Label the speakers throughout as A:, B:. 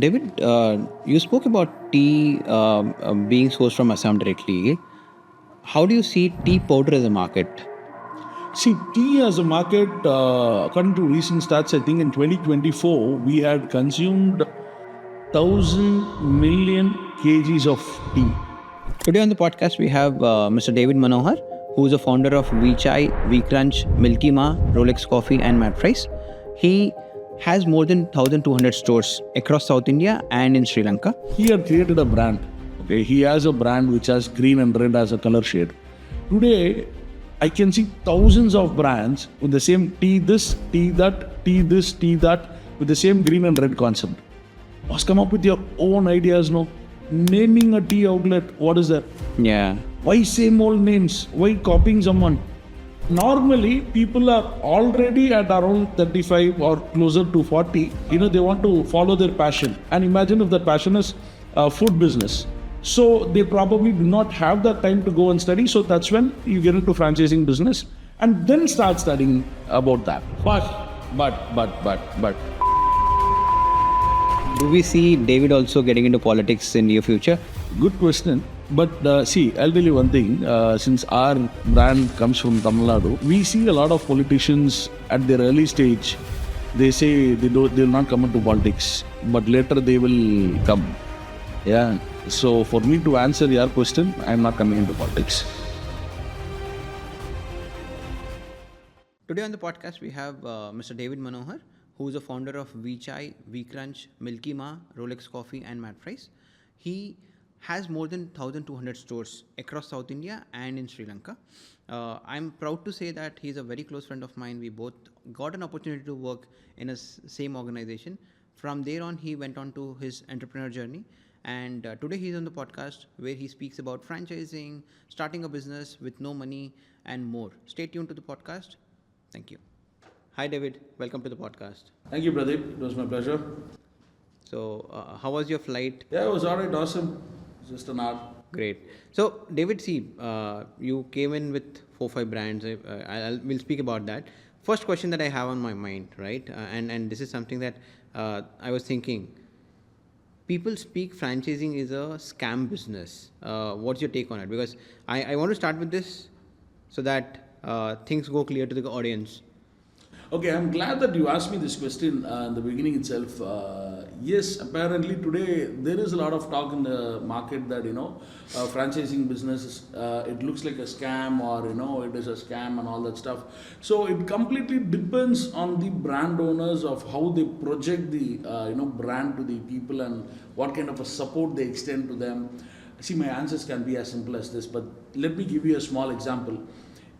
A: David, you spoke about tea being sourced from Assam directly. How do you see tea powder as a market?
B: See, tea as a market, according to recent stats, I think in 2024, we had consumed 1,000 million kgs of tea.
A: Today on the podcast, we have Mr. David Manohar, who is the founder of We Chai, We Crunch, Milky Ma, Rollex Coffee, and Mad Fries. He has more than 1,200 stores across South India and in Sri Lanka.
B: He had created a brand. Okay, he has a brand which has green and red as a color shade. Today, I can see thousands of brands with the same tea this, tea that, tea this, tea that, with the same green and red concept. Must come up with your own ideas, no? Naming a tea outlet, what is that?
A: Yeah.
B: Why same old names? Why copying someone? Normally, people are already at around 35 or closer to 40. They want to follow their passion. And imagine if that passion is food business. So they probably do not have that time to go and study. So that's when you get into franchising business and then start studying about that. But.
A: Do we see David also getting into politics in near future?
B: Good question. But see, I'll tell you one thing. Since our brand comes from Tamil Nadu, we see a lot of politicians at their early stage. They say they will not come into politics, but later they will come. Yeah. So for me to answer your question, I'm not coming into politics.
A: Today on the podcast, we have Mr. David Manohar, who is the founder of We Chai, We Crunch, Milky Ma, Rollex Coffee, and Mad Fries. He has more than 1,200 stores across South India and in Sri Lanka. I'm proud to say that he's a very close friend of mine. We both got an opportunity to work in a same organization. From there on, he went on to his entrepreneur journey. And today he's on the podcast where he speaks about franchising, starting a business with no money, and more. Stay tuned to the podcast. Thank you. Hi, David. Welcome to the podcast.
B: Thank you, Pradeep. It was my pleasure.
A: So, how was your flight?
B: Yeah, it was alright. Awesome. Just an hour.
A: Great. So, David, see, you came in with 4-5 brands. We'll speak about that. First question that I have on my mind, right? And this is something that I was thinking. People speak franchising is a scam business. What's your take on it? Because I want to start with this so that things go clear to the audience.
B: Okay, I'm glad that you asked me this question in the beginning itself. Yes, apparently today there is a lot of talk in the market that franchising business it looks like a scam, or it is a scam and all that stuff. So it completely depends on the brand owners of how they project the brand to the people and what kind of a support they extend to them. See, my answers can be as simple as this, but let me give you a small example.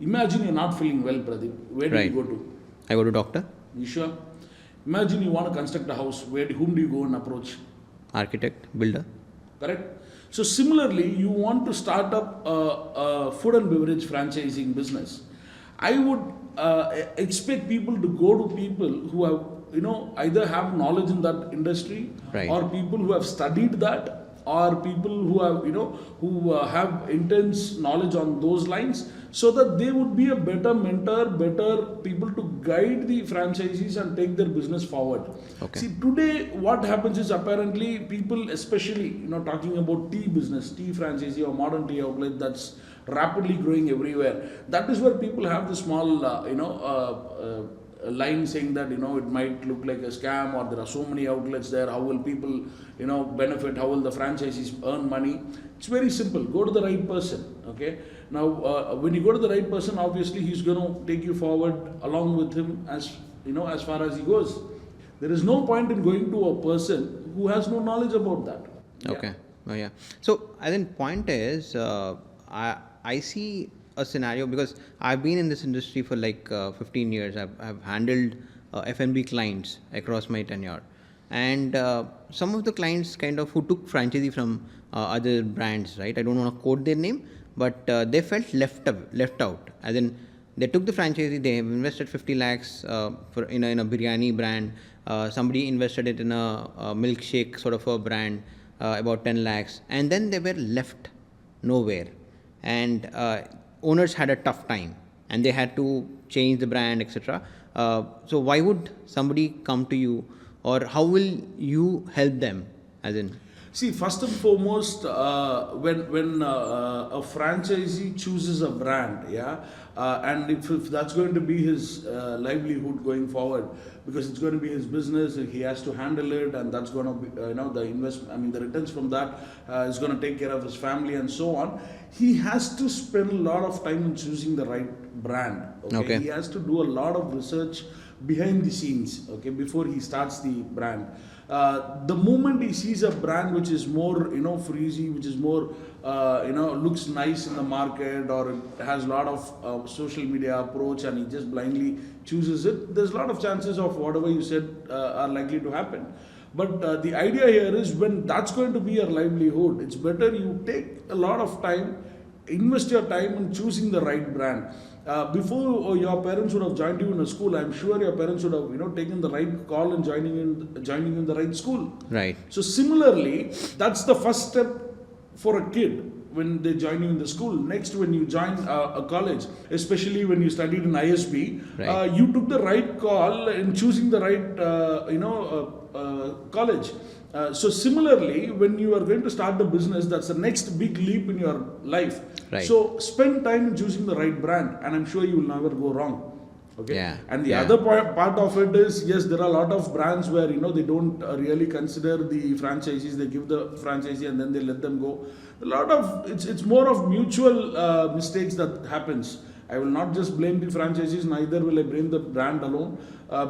B: Imagine you're not feeling well, Pradeep. Where do you go to?
A: I go to doctor.
B: You sure? Imagine you want to construct a house. Whom do you go and approach?
A: Architect, builder.
B: Correct? So similarly, you want to start up a food and beverage franchising business. I would expect people to go to people who have, either have knowledge in that industry,
A: right,
B: or people who have studied that, or people who have, who have intense knowledge on those lines, so that they would be a better mentor, better people to guide the franchisees and take their business forward.
A: Okay.
B: See, today what happens is apparently people, especially, talking about tea business, tea franchisee or modern tea outlet that's rapidly growing everywhere. That is where people have the small, a line saying that it might look like a scam, or there are so many outlets there. How will people benefit? How will the franchisees earn money? It's very simple. Go to the right person. Okay. Now, when you go to the right person, obviously he's going to take you forward along with him as far as he goes. There is no point in going to a person who has no knowledge about that.
A: Okay. Oh, yeah. So, I think point is, I see a scenario, because I've been in this industry for like 15 years. I've handled F&B clients across my tenure, and some of the clients kind of who took franchisee from other brands, right? I don't want to quote their name, but they felt left out. As in, they took the franchisee, they have invested 50 lakhs in a Biryani brand. Somebody invested it in a milkshake sort of a brand, about 10 lakhs, and then they were left nowhere. And owners had a tough time, and they had to change the brand, etc. So why would somebody come to you or how will you help them, as in?
B: See, first and foremost, when a franchisee chooses a brand, yeah, and if that's going to be his livelihood going forward, because it's going to be his business, he has to handle it, and that's going to be, the the returns from that is going to take care of his family and so on. He has to spend a lot of time in choosing the right brand. Okay, he has to do a lot of research behind the scenes, okay, before he starts the brand. The moment he sees a brand which is more, freezy, which is more, looks nice in the market, or it has a lot of social media approach, and he just blindly chooses it, there's a lot of chances of whatever you said are likely to happen. But the idea here is, when that's going to be your livelihood, it's better you take a lot of time, invest your time in choosing the right brand. Before your parents would have joined you in a school, I'm sure your parents would have taken the right call and joining in the right school.
A: Right.
B: So similarly, that's the first step for a kid when they join you in the school. Next, when you join a college, especially when you studied in ISB,
A: right,
B: you took the right call in choosing the right college. So similarly, when you are going to start the business, that's the next big leap in your life.
A: Right.
B: So spend time in choosing the right brand, and I'm sure you will never go wrong. Okay.
A: Yeah.
B: And the other part of it is, yes, there are a lot of brands where they don't really consider the franchisees. They give the franchisee and then they let them go. A lot of it's more of mutual mistakes that happens. I will not just blame the franchisees, neither will I blame the brand alone,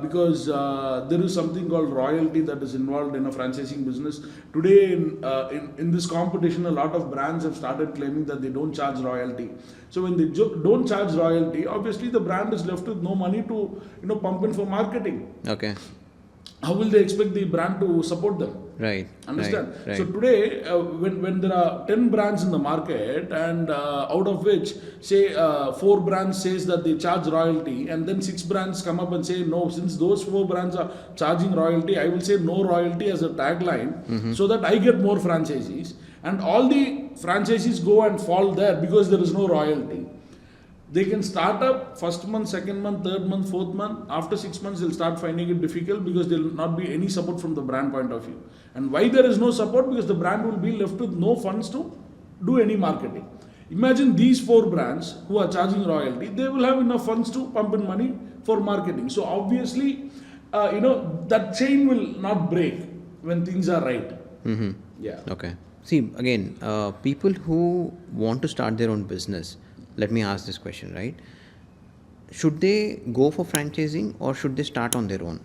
B: because there is something called royalty that is involved in a franchising business. Today, in this competition, a lot of brands have started claiming that they don't charge royalty. So when they don't charge royalty, obviously the brand is left with no money to pump in for marketing.
A: Okay.
B: How will they expect the brand to support them?
A: Right.
B: Understand?
A: Right.
B: So today, when there are 10 brands in the market, and out of which, say, 4 brands says that they charge royalty, and then 6 brands come up and say, no, since those 4 brands are charging royalty, I will say no royalty as a tagline, so that I get more franchisees. And all the franchisees go and fall there because there is no royalty. They can start up first month, second month, third month, fourth month. After 6 months, they'll start finding it difficult because there will not be any support from the brand point of view. And why there is no support? Because the brand will be left with no funds to do any marketing. Imagine these 4 brands who are charging royalty, they will have enough funds to pump in money for marketing. So obviously, that chain will not break when things are right.
A: Mm-hmm.
B: Yeah.
A: Okay. See, again, people who want to start their own business, let me ask this question, right? Should they go for franchising or should they start on their own?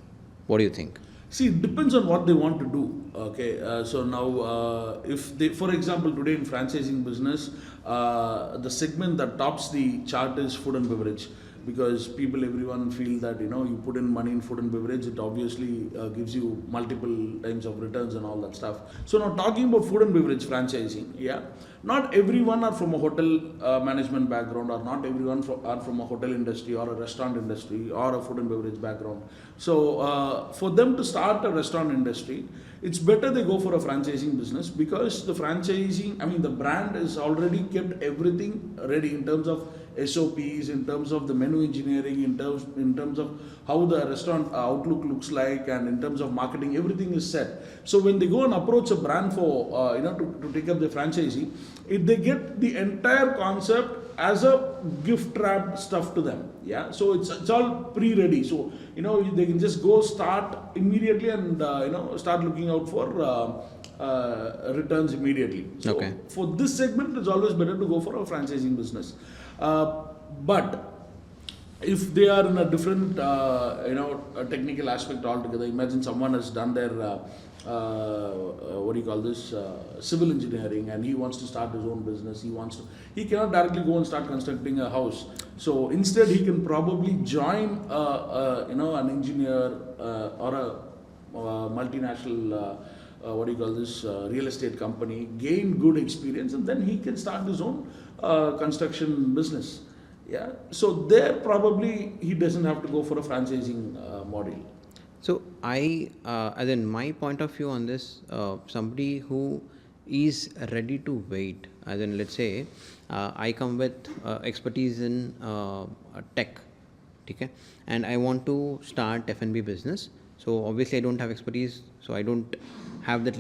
A: What do you think?
B: See, it depends on what they want to do. Okay, so now if they, for example, today in franchising business, the segment that tops the chart is food and beverage, because everyone feel that you put in money in food and beverage, it obviously gives you multiple times of returns and all that stuff. So now talking about food and beverage franchising, yeah, not everyone are from a hotel management background, or not everyone are from a hotel industry or a restaurant industry or a food and beverage background. So for them to start a restaurant industry, it's better they go for a franchising business, because the franchising, the brand is already kept everything ready in terms of SOPs, in terms of the menu engineering, in terms of how the restaurant outlook looks like, and in terms of marketing, everything is set. So when they go and approach a brand for to take up the franchisee, if they get the entire concept as a gift wrapped stuff to them, yeah. So it's all pre-ready. So they can just go start immediately and start looking out for returns immediately. So
A: okay.
B: For this segment, it's always better to go for a franchising business. But if they are in a different, a technical aspect altogether, imagine someone has done their, civil engineering, and he wants to start his own business. He cannot directly go and start constructing a house. So instead, he can probably join, an engineer or a multinational, real estate company, gain good experience, and then he can start his own construction business. Yeah. So there probably he doesn't have to go for a franchising model.
A: So as in my point of view on this, somebody who is ready to wait, as in let's say I come with expertise in tech, okay, and I want to start F&B business. So obviously I don't have expertise, so I don't have that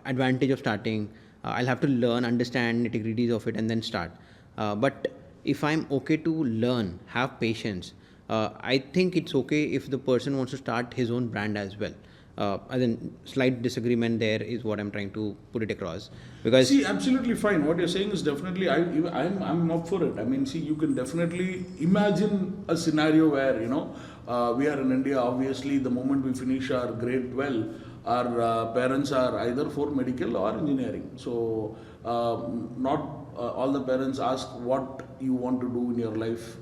A: advantage of starting. I'll have to learn, understand nitty-gritties of it, and then start. But if I'm okay to learn, have patience, I think it's okay if the person wants to start his own brand as well. As in slight disagreement there is what I'm trying to put it across, because
B: See, absolutely fine. What you're saying is definitely, I'm up for it. I mean, see, you can definitely imagine a scenario where, we are in India, obviously, the moment we finish our grade 12, our parents are either for medical or engineering. So, not all the parents ask what you want to do in your life,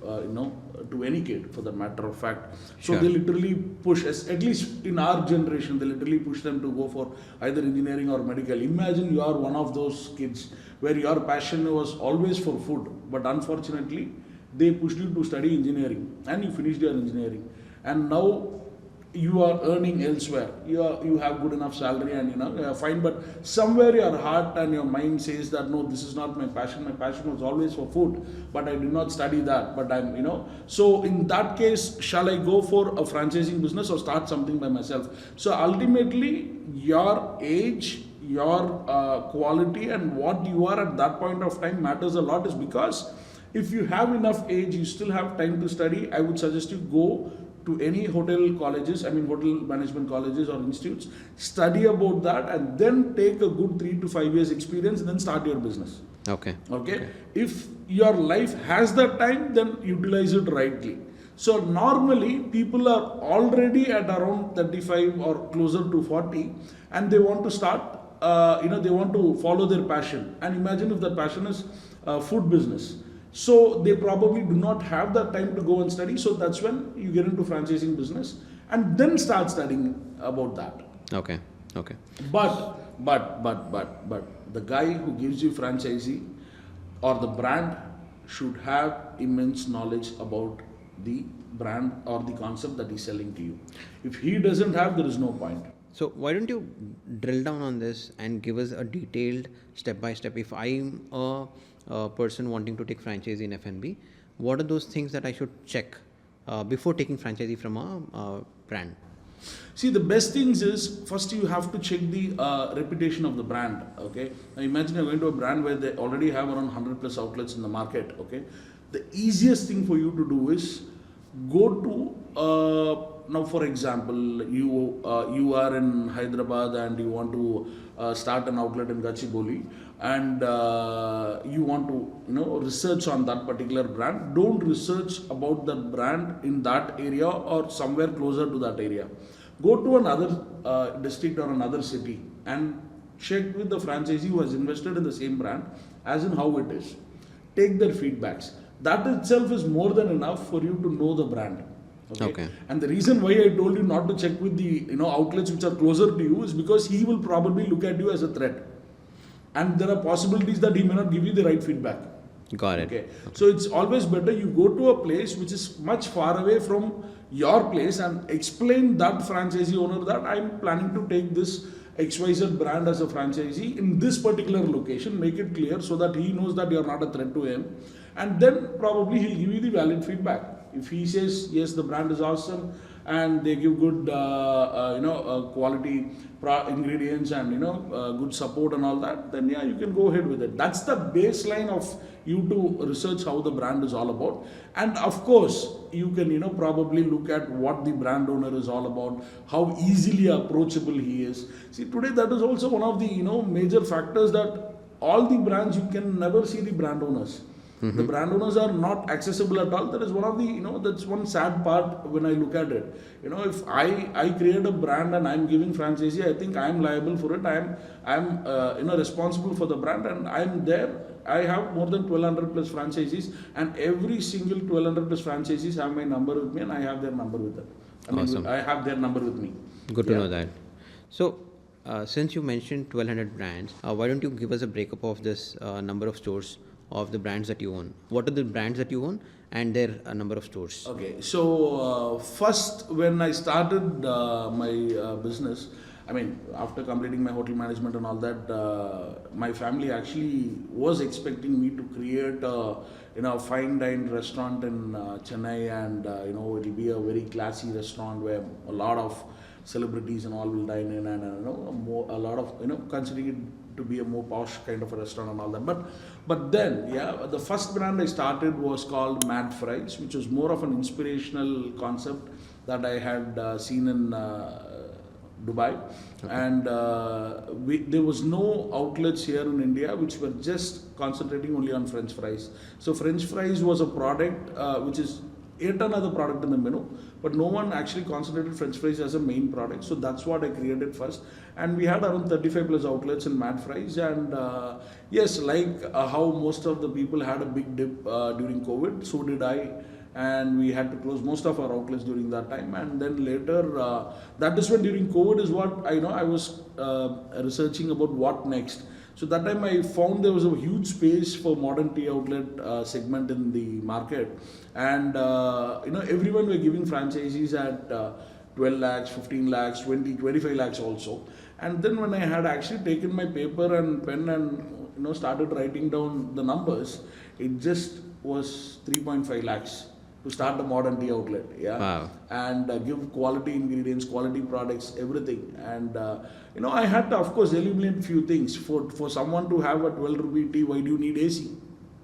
B: to any kid for the matter of fact. So
A: Sure.
B: they literally push, at least in our generation, they literally push them to go for either engineering or medical. Imagine you are one of those kids where your passion was always for food, but unfortunately, they pushed you to study engineering and you finished your engineering. And now you are earning elsewhere. You have good enough salary and you're fine, but somewhere your heart and your mind says that no, this is not my passion. My passion was always for food, but I did not study that. But so in that case, shall I go for a franchising business or start something by myself? So ultimately, your age, your quality, and what you are at that point of time matters a lot. Is because if you have enough age, you still have time to study. I would suggest you go to any hotel colleges, hotel management colleges or institutes, study about that and then take a good 3 to 5 years experience and then start your business.
A: Okay.
B: If your life has that time, then utilize it rightly. So normally people are already at around 35 or closer to 40 and they want to start, they want to follow their passion. And imagine if that passion is food business. So they probably do not have that time to go and study. So that's when you get into franchising business and then start studying about that.
A: Okay.
B: But the guy who gives you franchisee or the brand should have immense knowledge about the brand or the concept that he's selling to you. If he doesn't have, there is no point.
A: So why don't you drill down on this and give us a detailed step by step? If I'm a person wanting to take franchisee in F&B, what are those things that I should check before taking franchisee from a brand?
B: See, the best things is first you have to check the reputation of the brand. Okay, now imagine you're going to a brand where they already have around 100 plus outlets in the market. Okay, the easiest thing for you to do is go to now, for example, you are in Hyderabad and you want to start an outlet in Gachibowli, and you want to research on that particular brand. Don't research about that brand in that area or somewhere closer to that area. Go to another district or another city and check with the franchisee who has invested in the same brand, as in how it is. Take their feedbacks. That itself is more than enough for you to know the brand. Okay. And the reason why I told you not to check with the outlets which are closer to you is because he will probably look at you as a threat, and there are possibilities that he may not give you the right feedback.
A: Got it.
B: Okay. So it's always better you go to a place which is much far away from your place and explain that franchisee owner that I'm planning to take this XYZ brand as a franchisee in this particular location. Make it clear so that he knows that you're not a threat to him, and then probably he'll give you the valid feedback. If he says yes, the brand is awesome and they give good quality ingredients and good support and all that, then yeah, you can go ahead with it. That's the baseline of you to research how the brand is all about. And of course you can probably look at what the brand owner is all about, how easily approachable he is. See, today that is also one of the major factors, that all the brands you can never see the brand owners. Mm-hmm. The brand owners are not accessible at all. That is one of the, that's one sad part when I look at it. If I create a brand and I'm giving franchisee, I think I'm liable for it. I'm responsible for the brand, and I'm there. I have more than 1200 plus franchisees, and every single 1200 plus franchisees have my number with me, and I have their number with them.
A: Awesome.
B: I have their number with me.
A: Good to know that. So, since you mentioned 1200 brands, why don't you give us a breakup of this number of stores of the brands that you own? What are the brands that you own and their number of stores?
B: Okay, so first when I started my business, after completing my hotel management and all that, my family actually was expecting me to create a fine dine restaurant in Chennai, and it'll be a very classy restaurant where a lot of celebrities and all will dine in, and a lot of considering it to be a more posh kind of a restaurant and all that. But then, yeah, the first brand I started was called Mad Fries, which was more of an inspirational concept that I had seen in Dubai. Okay. And there was no outlets here in India which were just concentrating only on French fries. So French fries was a product which is yet another product in the menu, but no one actually concentrated French fries as a main product. So that's what I created first, and we had around 35 plus outlets in Mad Fries. And yes, like how most of the people had a big dip during COVID, so did I. And we had to close most of our outlets during that time. And then later, that is when during COVID is what I was researching about what next. So that time I found there was a huge space for modern tea outlet segment in the market, and everyone were giving franchisees at 12 lakhs, 15 lakhs, 20, 25 lakhs also. And then when I had actually taken my paper and pen and started writing down the numbers, it just was 3.5 lakhs to start a modern tea outlet, yeah.
A: Wow.
B: And give quality ingredients, quality products, everything. And I had to, of course, eliminate few things. For someone to have a 12 rupee tea, why do you need AC?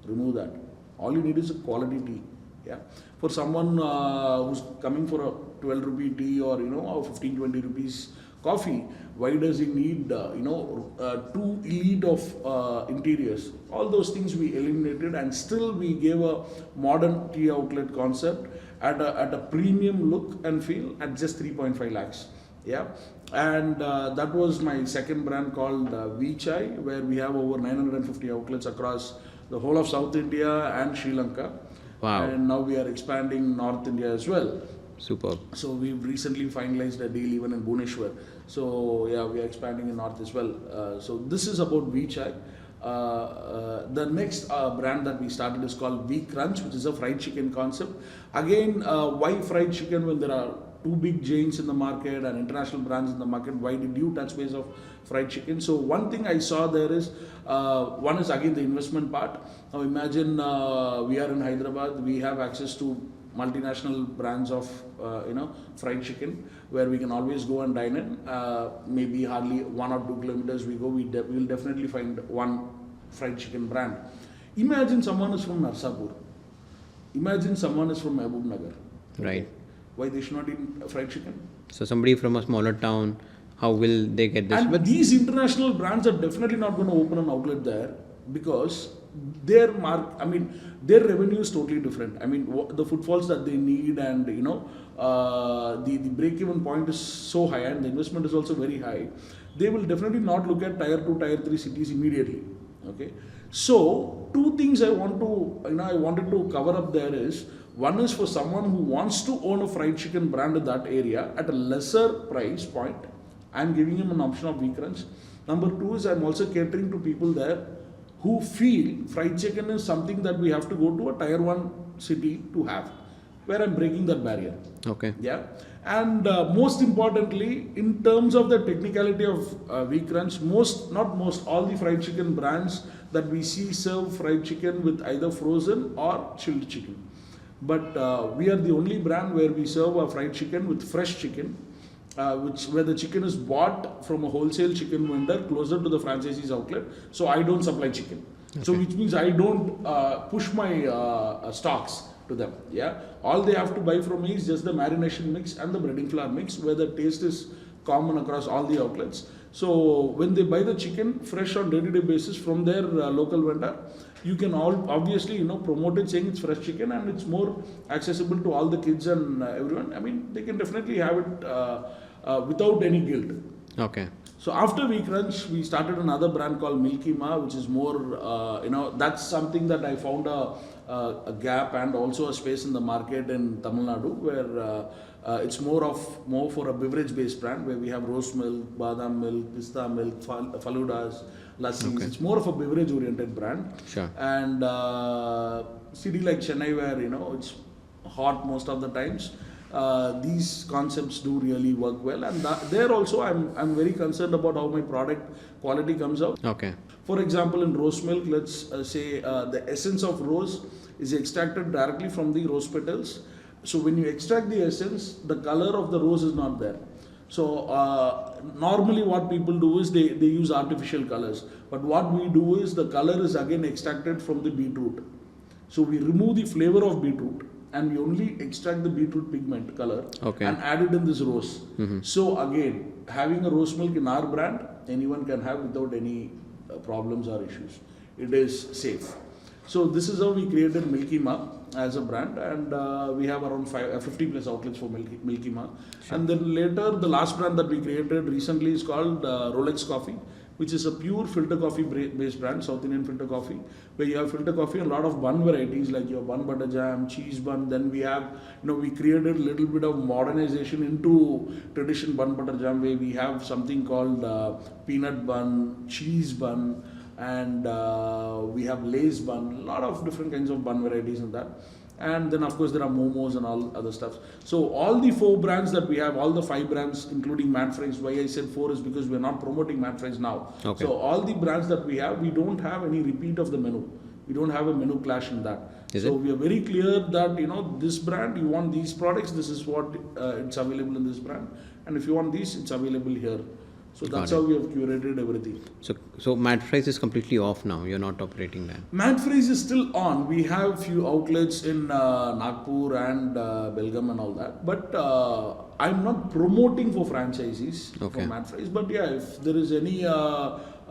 B: Remove that. All you need is a quality tea, yeah. For someone who's coming for a 12 rupee tea or or 15, 20 rupees coffee, why does he need too elite of interiors? All those things we eliminated, and still we gave a modern tea outlet concept at a premium look and feel at just 3.5 lakhs. Yeah, and that was my second brand called Vichai, where we have over 950 outlets across the whole of South India and Sri Lanka.
A: Wow.
B: And now we are expanding North India as well.
A: Superb.
B: So we've recently finalized a deal even in Bhubaneswar. So yeah, we are expanding in North as well. So this is about Vichai. The next brand that we started is called V Crunch, which is a fried chicken concept. Again, why fried chicken when there are two big giants in the market and international brands in the market? Why did you touch base of fried chicken? So one thing I saw there is, one is again the investment part. Now imagine we are in Hyderabad, we have access to multinational brands of fried chicken, where we can always go and dine in. Maybe hardly 1 or 2 kilometers we go, we will definitely find one fried chicken brand. Imagine someone is from Narsapur. Imagine someone is from Mehboob Nagar.
A: Right.
B: Why they should not eat fried chicken?
A: So somebody from a smaller town, how will they get this?
B: And
A: but
B: these international brands are definitely not going to open an outlet there, because their revenue is totally different. I mean, the footfalls that they need, and the break-even point is so high, and the investment is also very high. They will definitely not look at tier 2, tier 3 cities immediately. Okay, so two things I wanted to cover up there is, one is for someone who wants to own a fried chicken brand in that area at a lesser price point, I'm giving him an option of V Crunch. Number two is I'm also catering to people there who feel fried chicken is something that we have to go to a tier 1 city to have, where I'm breaking that barrier.
A: Okay.
B: Yeah. And most importantly, in terms of the technicality of V Crunch, all the fried chicken brands that we see serve fried chicken with either frozen or chilled chicken. But we are the only brand where we serve a fried chicken with fresh chicken, where the chicken is bought from a wholesale chicken vendor closer to the franchisee's outlet. So I don't supply chicken. Okay. So which means I don't push my stocks to them. Yeah, all they have to buy from me is just the marination mix and the breading flour mix, where the taste is common across all the outlets. So when they buy the chicken fresh on day-to-day basis from their local vendor, you can obviously promote it saying it's fresh chicken, and it's more accessible to all the kids and everyone. I mean, they can definitely have it without any guilt.
A: Okay.
B: So after V Crunch, we started another brand called Milky Ma, which is more, that's something that I found a gap and also a space in the market in Tamil Nadu, where it's more for a beverage-based brand, where we have rose milk, badam milk, pista milk, faloodas, lassis. Okay. It's more of a beverage-oriented brand.
A: Sure.
B: And city like Chennai, where it's hot most of the times, these concepts do really work well, and there also I'm very concerned about how my product quality comes out.
A: Okay.
B: For example, in rose milk, let's say the essence of rose is extracted directly from the rose petals. So when you extract the essence, the color of the rose is not there. So normally what people do is they use artificial colors. But what we do is the color is again extracted from the beetroot. So we remove the flavor of beetroot and we only extract the beetroot pigment color and add it in this rose. So again, having a rose milk in our brand, anyone can have without any problems or issues. It is safe. So this is how we created Milky Ma as a brand, and we have around 50 plus outlets for Milky Ma. Sure. And then later, the last brand that we created recently is called Rollex Coffee, which is a pure filter coffee based brand, South Indian filter coffee, where you have filter coffee and a lot of bun varieties like your bun butter jam, cheese bun. Then we have, we created a little bit of modernization into traditional bun butter jam, where we have something called peanut bun, cheese bun, and we have lace bun, a lot of different kinds of bun varieties in that. And then of course there are momos and all other stuff. So all the 4 brands that we have, all the 5 brands including Mad Fries, why I said 4 is because we are not promoting Mad Fries now. Okay. So all the brands that we have, we don't have any repeat of the menu. We don't have a menu clash in that. We are very clear that this brand, you want these products, this is what it's available in this brand, and if you want these, it's available here. So that's how we have curated everything.
A: So Mad Fries is completely off now. You're not operating that.
B: Mad Fries is still on. We have few outlets in Nagpur and Belgaum and all that. But I'm not promoting for franchisees for Mad Fries. But yeah, if there is any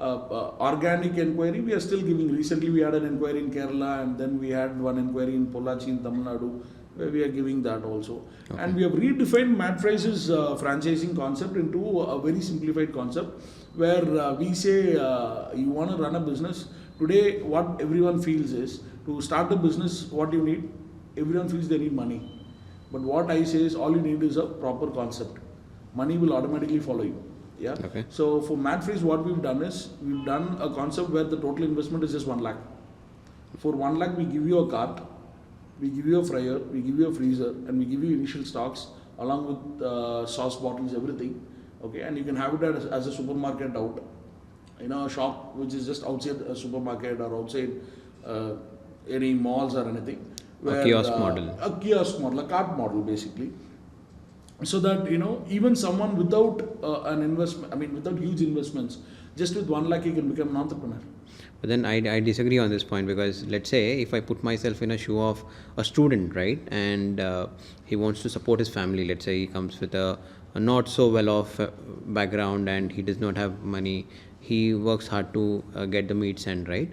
B: organic inquiry, we are still giving. Recently, we had an inquiry in Kerala, and then we had one inquiry in Pollachi in Tamil Nadu, where we are giving that also. And we have redefined Mad Fries' franchising concept into a very simplified concept, where we say you want to run a business. Today, what everyone feels is, to start a business, what you need, everyone feels they need money. But what I say is, all you need is a proper concept. Money will automatically follow you. Yeah. Okay. So for Mad Fries, what we've done is, we've done a concept where the total investment is just 1 lakh. For 1 lakh, we give you a cart, we give you a fryer, we give you a freezer, and we give you initial stocks along with sauce bottles, everything. Okay, and you can have it as a supermarket out, a shop which is just outside a supermarket or outside any malls or anything.
A: Where, a kiosk model.
B: A kiosk model, a cart model basically. So that, even someone without an investment, without huge investments, just with 1 lakh, he can become an entrepreneur.
A: But then I disagree on this point, because let's say if I put myself in a shoe of a student, right, and he wants to support his family. Let's say he comes with a not so well off background and he does not have money. He works hard to get the meats and right.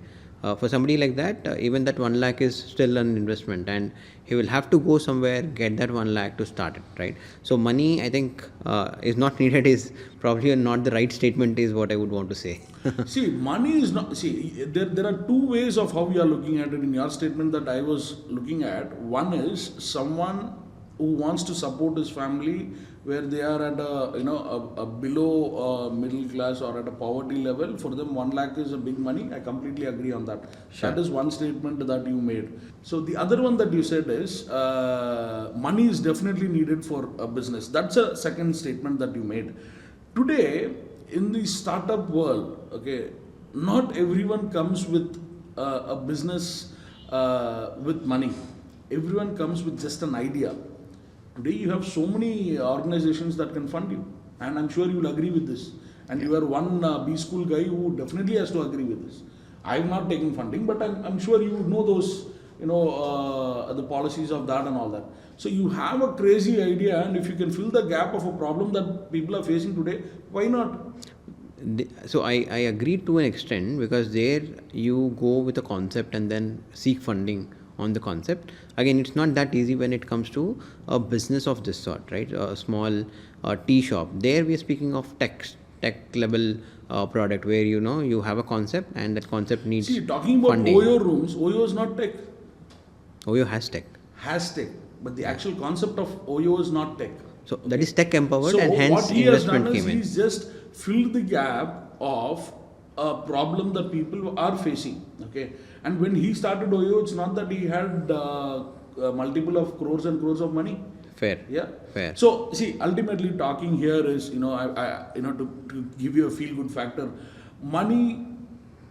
A: For somebody like that, even that 1 lakh is still an investment, and he will have to go somewhere, get that 1 lakh to start it, right? So money, I think, is not needed is probably not the right statement, is what I would want to say.
B: See, money is not, there are 2 ways of how we are looking at it in your statement that I was looking at. One is someone who wants to support his family where they are at a below middle class or at a poverty level. For them, 1 lakh is a big money. I completely agree on that. Sure. That is one statement that you made. So the other one that you said is money is definitely needed for a business. That's a second statement that you made. Today, in the startup world, okay, not everyone comes with a business with money. Everyone comes with just an idea. Today you have so many organizations that can fund you, and I'm sure you will agree with this. And you are one B school guy who definitely has to agree with this. I've not taken funding, but I'm sure you know those, the policies of that and all that. So you have a crazy idea, and if you can fill the gap of a problem that people are facing today, why not?
A: So I agree to an extent, because there you go with a concept and then seek funding on the concept. Again, it's not that easy when it comes to a business of this sort, right? A small tea shop. There we are speaking of tech level product, where you have a concept and that concept needs funding.
B: See, talking about
A: funding.
B: Oyo rooms, Oyo is not tech.
A: Oyo has tech.
B: Has tech, but the actual concept of Oyo is not tech.
A: So that is tech empowered, and hence investment came in.
B: He's just filled the gap of a problem that people are facing. Okay, and when he started Oyo, it's not that he had multiple of crores and crores of money.
A: Fair.
B: Yeah.
A: Fair.
B: So see, ultimately talking here is, to give you a feel good factor. Money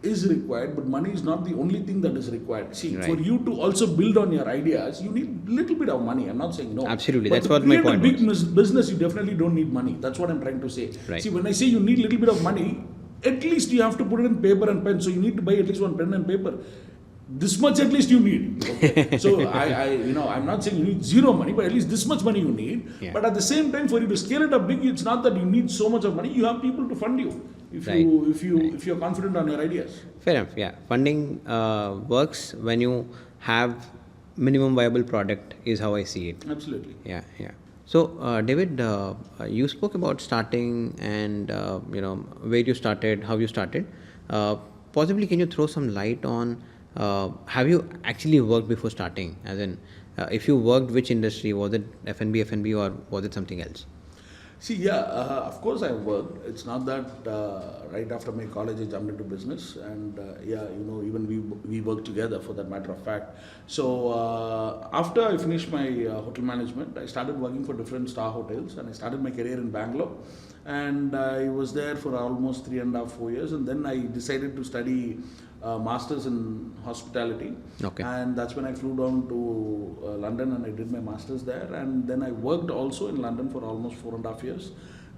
B: is required, but money is not the only thing that is required. See,
A: Right.
B: for you to also build on your ideas, you need little bit of money. I'm not saying no.
A: Absolutely.
B: But
A: That's
B: to
A: what my
B: create
A: point
B: a big
A: was.
B: business, you definitely don't need money. That's what I'm trying to say.
A: Right.
B: See, when I say you need little bit of money, at least you have to put it in paper and pen. So you need to buy at least one pen and paper. This much at least you need. Okay? So I'm not saying you need zero money, but at least this much money you need.
A: Yeah.
B: But at the same time, for you to scale it up big, it's not that you need so much of money. You have people to fund you if you're confident on your ideas.
A: Fair enough. Yeah, funding works when you have minimum viable product. Is how I see it.
B: Absolutely.
A: Yeah, yeah. So, David, you spoke about starting and where you started, how you started. Possibly, can you throw some light on have you actually worked before starting? As in, if you worked, which industry was it? F&B, or was it something else?
B: See, yeah, of course I worked. It's not that right after my college I jumped into business, and even we worked together for that matter of fact. So after I finished my hotel management, I started working for different star hotels, and I started my career in Bangalore. And I was there for almost 3.5, 4 years, and then I decided to study masters in hospitality.
A: Okay.
B: And that's when I flew down to London and I did my masters there. And then I worked also in London for almost 4.5 years.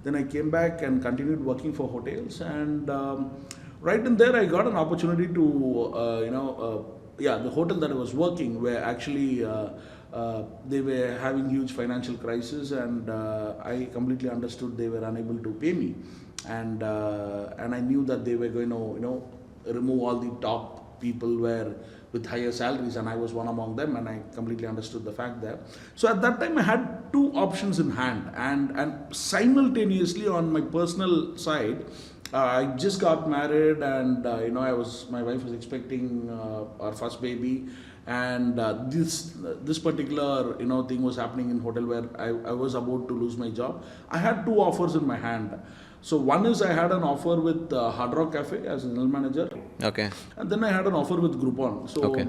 B: Then I came back and continued working for hotels. And right in there, I got an opportunity to, the hotel that I was working where actually they were having huge financial crisis, and I completely understood they were unable to pay me. And I knew that they were going to, remove all the top people were with higher salaries, and I was one among them, and I completely understood the fact there. So at that time I had two options in hand, and simultaneously on my personal side, I just got married, and my wife was expecting our first baby, and this particular thing was happening in hotel where I was about to lose my job. I had two offers in my hand. So one is I had an offer with Hard Rock Cafe as a general manager.
A: Okay.
B: And then I had an offer with Groupon. So
A: Okay.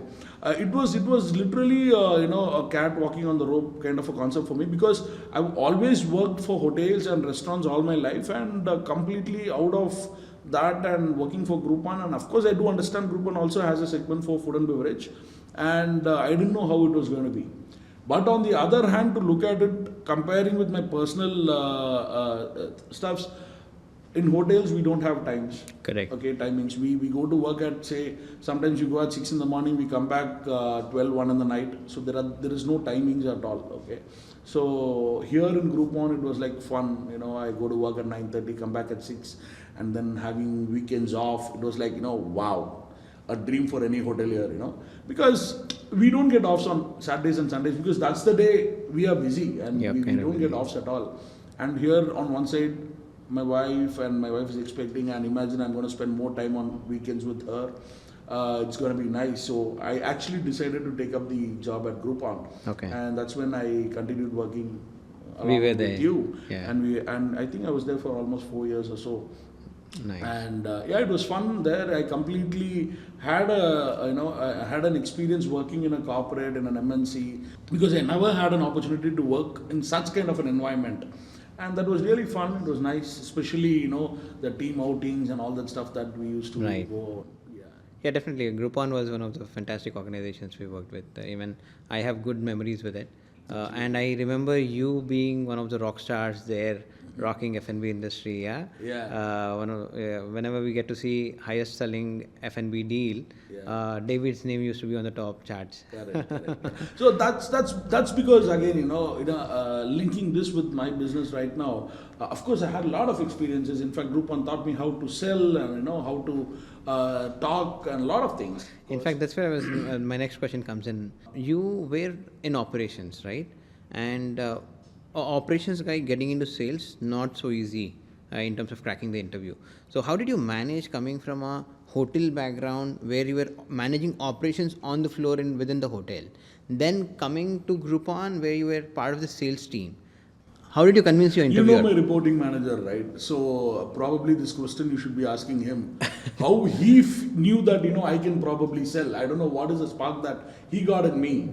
B: It was literally a cat walking on the rope kind of a concept for me, because I've always worked for hotels and restaurants all my life, and completely out of that and working for Groupon. And of course I do understand Groupon also has a segment for food and beverage, and I didn't know how it was going to be. But on the other hand, to look at it, comparing with my personal stuffs, in hotels we don't have times.
A: Correct.
B: Okay, timings. We go to work at, say, sometimes you go at 6 in the morning, we come back 12, 1 in the night. So there is no timings at all. Okay. So here in Groupon it was like fun. I go to work at 9:30, come back at 6, and then having weekends off. It was like, wow, a dream for any hotelier, because we don't get offs on Saturdays and Sundays, because that's the day we are busy, and we don't get offs at all. And here on one side, my wife is expecting, and imagine I'm going to spend more time on weekends with her. It's going to be nice. So I actually decided to take up the job at Groupon.
A: Okay.
B: And that's when I continued working along
A: We were
B: with
A: there.
B: you.
A: Yeah.
B: And I think I was there for almost 4 years or so.
A: Nice.
B: And it was fun there. I completely had I had an experience working in a corporate, in an MNC, because I never had an opportunity to work in such kind of an environment. And that was really fun. It was nice, especially, the team outings and all that stuff that we used to go.
A: Yeah, definitely. Groupon was one of the fantastic organizations we worked with. Even I have good memories with it. And I remember you being one of the rock stars there, rocking F&B industry. Yeah. Whenever we get to see highest selling F&B deal, David's name used to be on the top charts.
B: Correct. So that's because, again, linking this with my business right now. Of course, I had a lot of experiences. In fact, Groupon taught me how to sell and how to talk and a lot of things.
A: In fact, that's where my next question comes in. You were in operations, right? And operations guy getting into sales, not so easy in terms of cracking the interview. So how did you manage coming from a hotel background where you were managing operations on the floor and within the hotel, then coming to Groupon where you were part of the sales team? How did you convince your interviewer?
B: You know my reporting manager, right? So probably this question you should be asking him. How he knew that, I can probably sell. I don't know what is the spark that he got in me.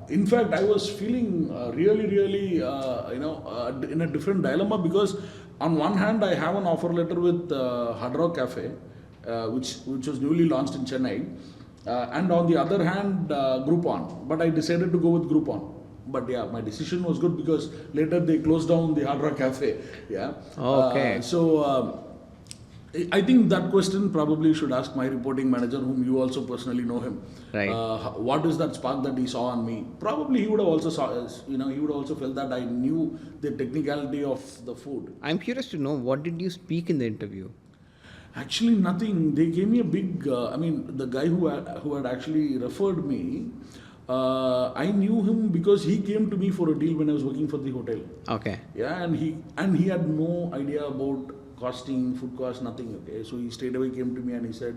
B: In fact, I was feeling really, in a different dilemma, because on one hand, I have an offer letter with Hard Rock Cafe, which was newly launched in Chennai, and on the other hand, Groupon. But I decided to go with Groupon. But yeah, my decision was good because later they closed down the Hard Rock Cafe. Yeah.
A: Okay.
B: I think that question probably should ask my reporting manager, whom you also personally know him.
A: Right.
B: What is that spark that he saw on me? Probably he would have also he would also felt that I knew the technicality of the food.
A: I'm curious to know, what did you speak in the interview?
B: Actually, nothing. They gave me a big. The guy who had actually referred me. I knew him because he came to me for a deal when I was working for the hotel.
A: Okay.
B: Yeah, and he had no idea about costing, food cost, nothing. Okay, so he straight away came to me and he said,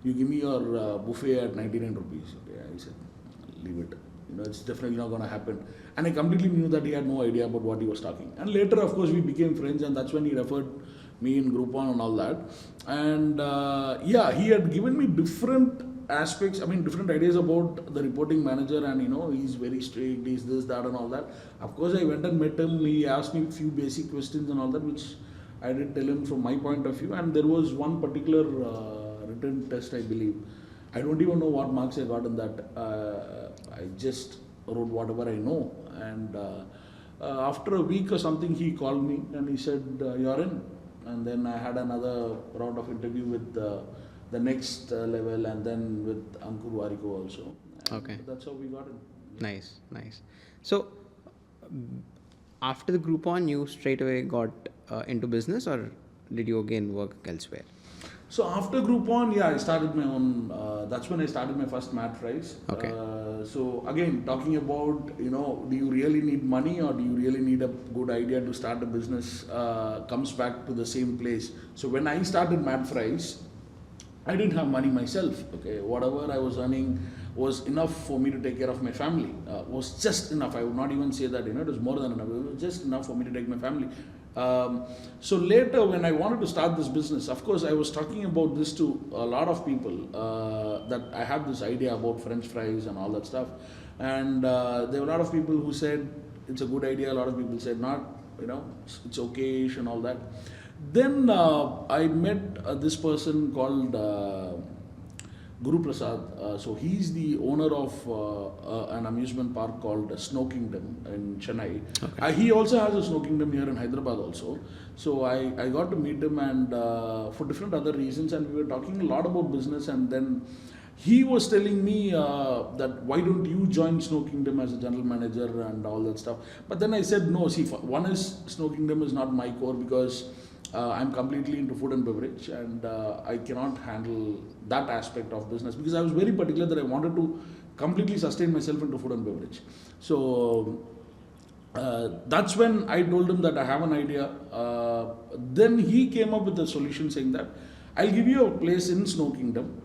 B: "You give me your buffet at 99 rupees." Okay, I said, "Leave it. It's definitely not going to happen." And I completely knew that he had no idea about what he was talking. And later, of course, we became friends, and that's when he referred me in Groupon and all that. And he had given me different aspects, different ideas about the reporting manager, and he's very strict, he's this, that, and all that. Of course, I went and met him. He asked me a few basic questions and all that, which I did tell him from my point of view. And there was one particular written test, I believe. I don't even know what marks I got in that. I just wrote whatever I know. And after a week or something, he called me and he said, "You're in." And then I had another round of interview with the next level, and then with Ankur Wariko also. And
A: Okay.
B: that's how we got it.
A: Nice. So, after the Groupon, you straight away got into business, or did you again work elsewhere?
B: So after Groupon, I started my own. That's when I started my first Mad Fries.
A: Okay.
B: So again, talking about do you really need money or do you really need a good idea to start a business? Comes back to the same place. So when I started Mad Fries, I didn't have money myself. Okay, whatever I was earning was enough for me to take care of my family. Was just enough. I would not even say that it was more than enough. It was just enough for me to take my family. So later, when I wanted to start this business, of course, I was talking about this to a lot of people, that I have this idea about French fries and all that stuff. And there were a lot of people who said it's a good idea. A lot of people said not, it's okay-ish and all that. Then I met this person called Guru Prasad. So he's the owner of an amusement park called Snow Kingdom in Chennai.
A: Okay.
B: He also has a Snow Kingdom here in Hyderabad also. So I got to meet him, and for different other reasons, and we were talking a lot about business. And then he was telling me that why don't you join Snow Kingdom as a general manager and all that stuff. But then I said no. See, one is Snow Kingdom is not my core because I'm completely into food and beverage, and I cannot handle that aspect of business because I was very particular that I wanted to completely sustain myself into food and beverage. So that's when I told him that I have an idea. Then he came up with a solution saying that I'll give you a place in Snow Kingdom.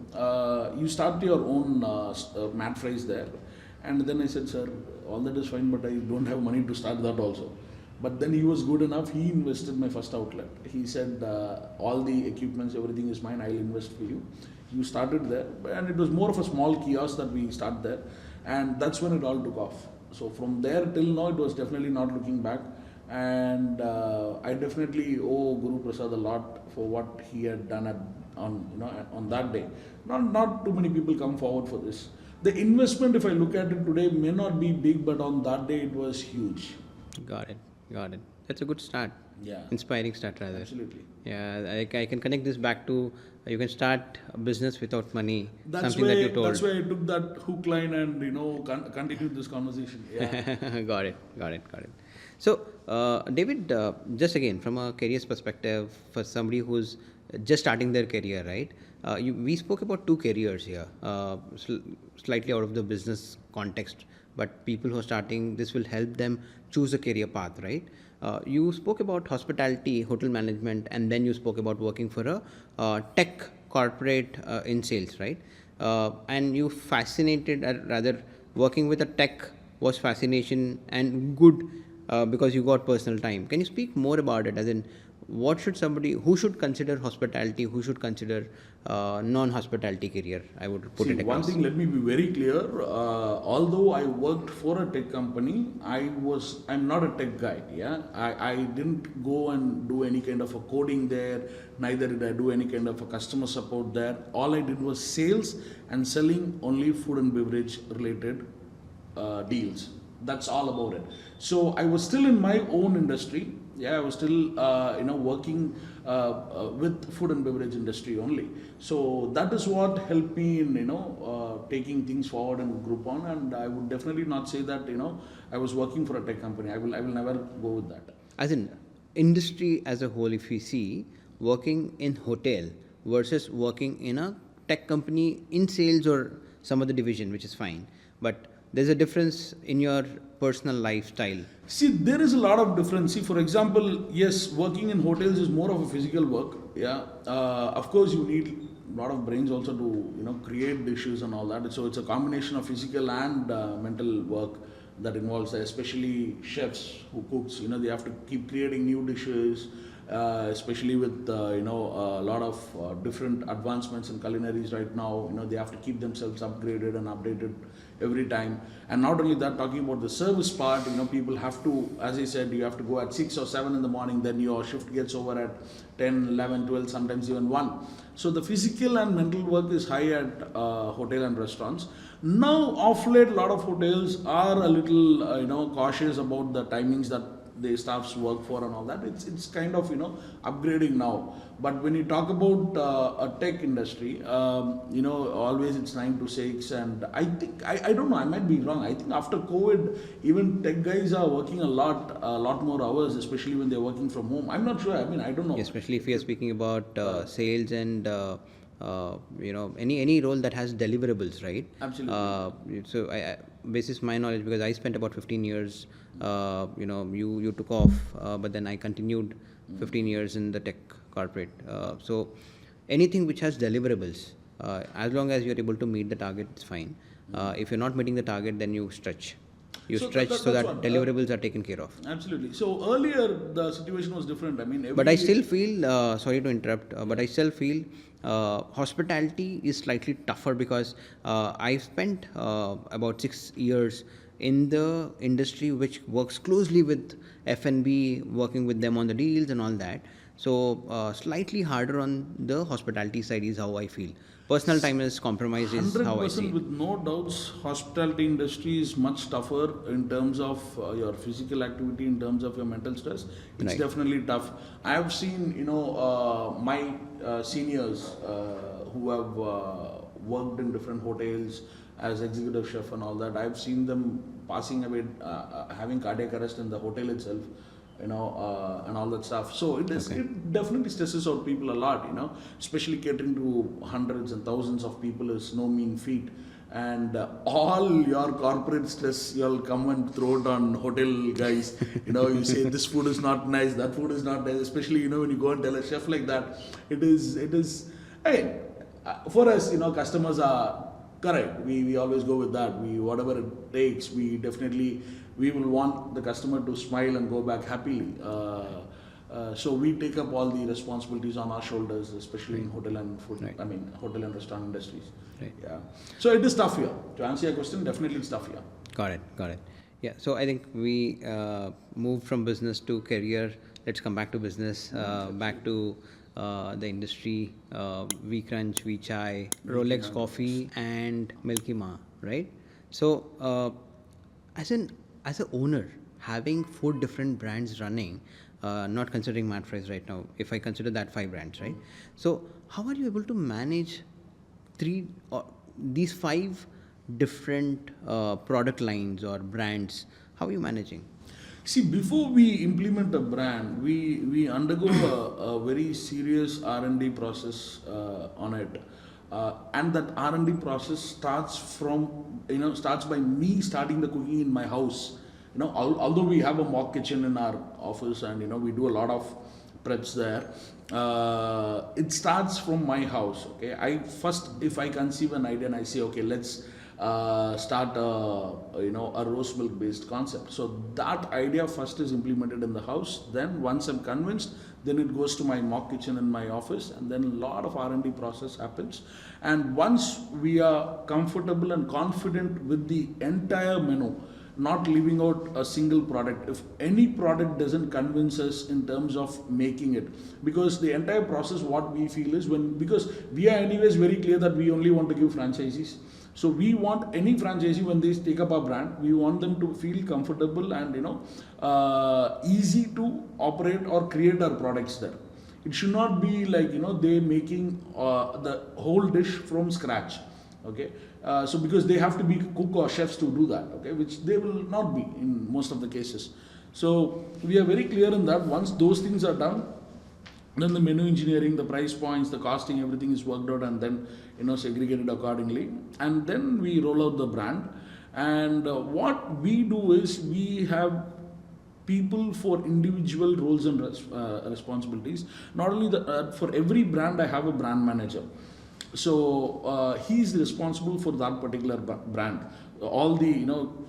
B: You start your own Mad Fries there. And then I said, "Sir, all that is fine, but I don't have money to start that also." But then he was good enough. He invested my first outlet. He said, "All the equipments, everything is mine. I'll invest for you." You started there, and it was more of a small kiosk that we start there, and that's when it all took off. So from there till now, it was definitely not looking back, and I definitely owe Guru Prasad a lot for what he had done on that day. Not too many people come forward for this. The investment, if I look at it today, may not be big, but on that day it was huge.
A: Got it. That's a good start.
B: Yeah.
A: Inspiring start, rather.
B: Absolutely.
A: Yeah, I can connect this back to you can start a business without money.
B: That's
A: something
B: why
A: that you told.
B: That's why I took that hook line and continued this conversation. Yeah.
A: Got it. So, David, just again from a career's perspective, for somebody who's just starting their career, right? We spoke about two careers here, slightly out of the business context, but people who are starting, this will help them choose a career path, right? You spoke about hospitality, hotel management, and then you spoke about working for a tech corporate in sales, right? And you fascinated, rather working with a tech was fascination and good because you got personal time. Can you speak more about it? As in, who should consider hospitality, who should consider non-hospitality career? I would put
B: See,
A: it
B: one
A: across.
B: thing, let me be very clear. Although I worked for a tech company, I'm not a tech guy. Yeah, I didn't go and do any kind of a coding there. Neither did I do any kind of a customer support there. All I did was sales and selling only food and beverage related deals. That's all about it. So I was still in my own industry. Yeah, I was still working with food and beverage industry only. So that is what helped me in taking things forward in Groupon. And I would definitely not say that I was working for a tech company. I will never go with that.
A: As in industry as a whole, if you see working in hotel versus working in a tech company in sales or some other division, which is fine, but there's a difference in your personal lifestyle.
B: See, there is a lot of difference. See, for example, yes, working in hotels is more of a physical work. Yeah, of course, you need a lot of brains also to create dishes and all that. So it's a combination of physical and mental work that involves, especially chefs who cooks. They have to keep creating new dishes. Especially with a lot of different advancements in culinaries right now, they have to keep themselves upgraded and updated every time. And not only that, talking about the service part, people have to, as I said, you have to go at 6 or 7 in the morning, then your shift gets over at 10, 11, 12, sometimes even 1. So the physical and mental work is high at hotel and restaurants. Now, off late, a lot of hotels are a little cautious about the timings that the staffs work for and all that. It's kind of upgrading now. But when you talk about a tech industry, always it's 9 to 6, and I think I don't know, I might be wrong. I think after COVID, even tech guys are working a lot more hours, especially when they're working from home. I'm not sure. I mean, I don't know.
A: Especially if you are speaking about sales and any role that has deliverables, right?
B: Absolutely.
A: So basis my knowledge, because I spent about 15 years, you took off, but then I continued 15 years in the tech corporate. So anything which has deliverables, as long as you're able to meet the target, it's fine. If you're not meeting the target, then you stretch. So that deliverables are taken care of.
B: Absolutely. So earlier the situation was different. I mean,
A: but I still feel, sorry to interrupt, but I still feel hospitality is slightly tougher, because I spent about 6 years in the industry which works closely with F&B, working with them on the deals and all that. So slightly harder on the hospitality side is how I feel. Personal time is compromised is how I see.
B: 100% with no doubts, hospitality industry is much tougher in terms of your physical activity, in terms of your mental stress. It's
A: Right.
B: definitely tough. I have seen, my seniors who have worked in different hotels as executive chef and all that. I've seen them passing away, having cardiac arrest in the hotel itself. And all that stuff. So it definitely stresses out people a lot, especially catering to hundreds and thousands of people is no mean feat. And all your corporate stress, you'll come and throw it on hotel guys. You say this food is not nice, that food is not nice, especially, when you go and tell a chef like that, it is, I mean, for us, customers are correct. We always go with that. Whatever it takes, we will want the customer to smile and go back happily. So we take up all the responsibilities on our shoulders, especially in hotel and food.
A: Right.
B: I mean, hotel and restaurant industries.
A: Right.
B: Yeah. So it is tough here. To answer your question, definitely it's tough here.
A: Got it. Yeah. So I think we moved from business to career. Let's come back to business. Back to the industry. We Crunch, We Chai, Rollex Coffee, and Milky Ma. Right. So as an owner, having 4 different brands running, not considering Mad Fries right now, if I consider that 5 brands, right? So how are you able to manage these 5 different product lines or brands? How are you managing?
B: See, before we implement a brand, we undergo a very serious R&D process on it. And that R&D process starts by me starting the cooking in my house. Although we have a mock kitchen in our office and we do a lot of preps there, it starts from my house. Okay, if I conceive an idea and I say, okay, let's start a rose milk based concept. So that idea first is implemented in the house. Then once I'm convinced, then it goes to my mock kitchen in my office, and then a lot of R&D process happens. And once we are comfortable and confident with the entire menu, not leaving out a single product, if any product doesn't convince us in terms of making it, because the entire process, what we feel is, because we are anyways very clear that we only want to give franchisees. So we want any franchisee, when they take up our brand, we want them to feel comfortable and easy to operate or create our products there. It should not be like they making the whole dish from scratch. Okay, so because they have to be cook or chefs to do that. Okay, which they will not be in most of the cases. So we are very clear in that. Once those things are done, then the menu engineering, the price points, the costing, everything is worked out, and then segregated accordingly. And then we roll out the brand. And what we do is we have people for individual roles and responsibilities. Not only for every brand, I have a brand manager. So he's responsible for that particular brand. All the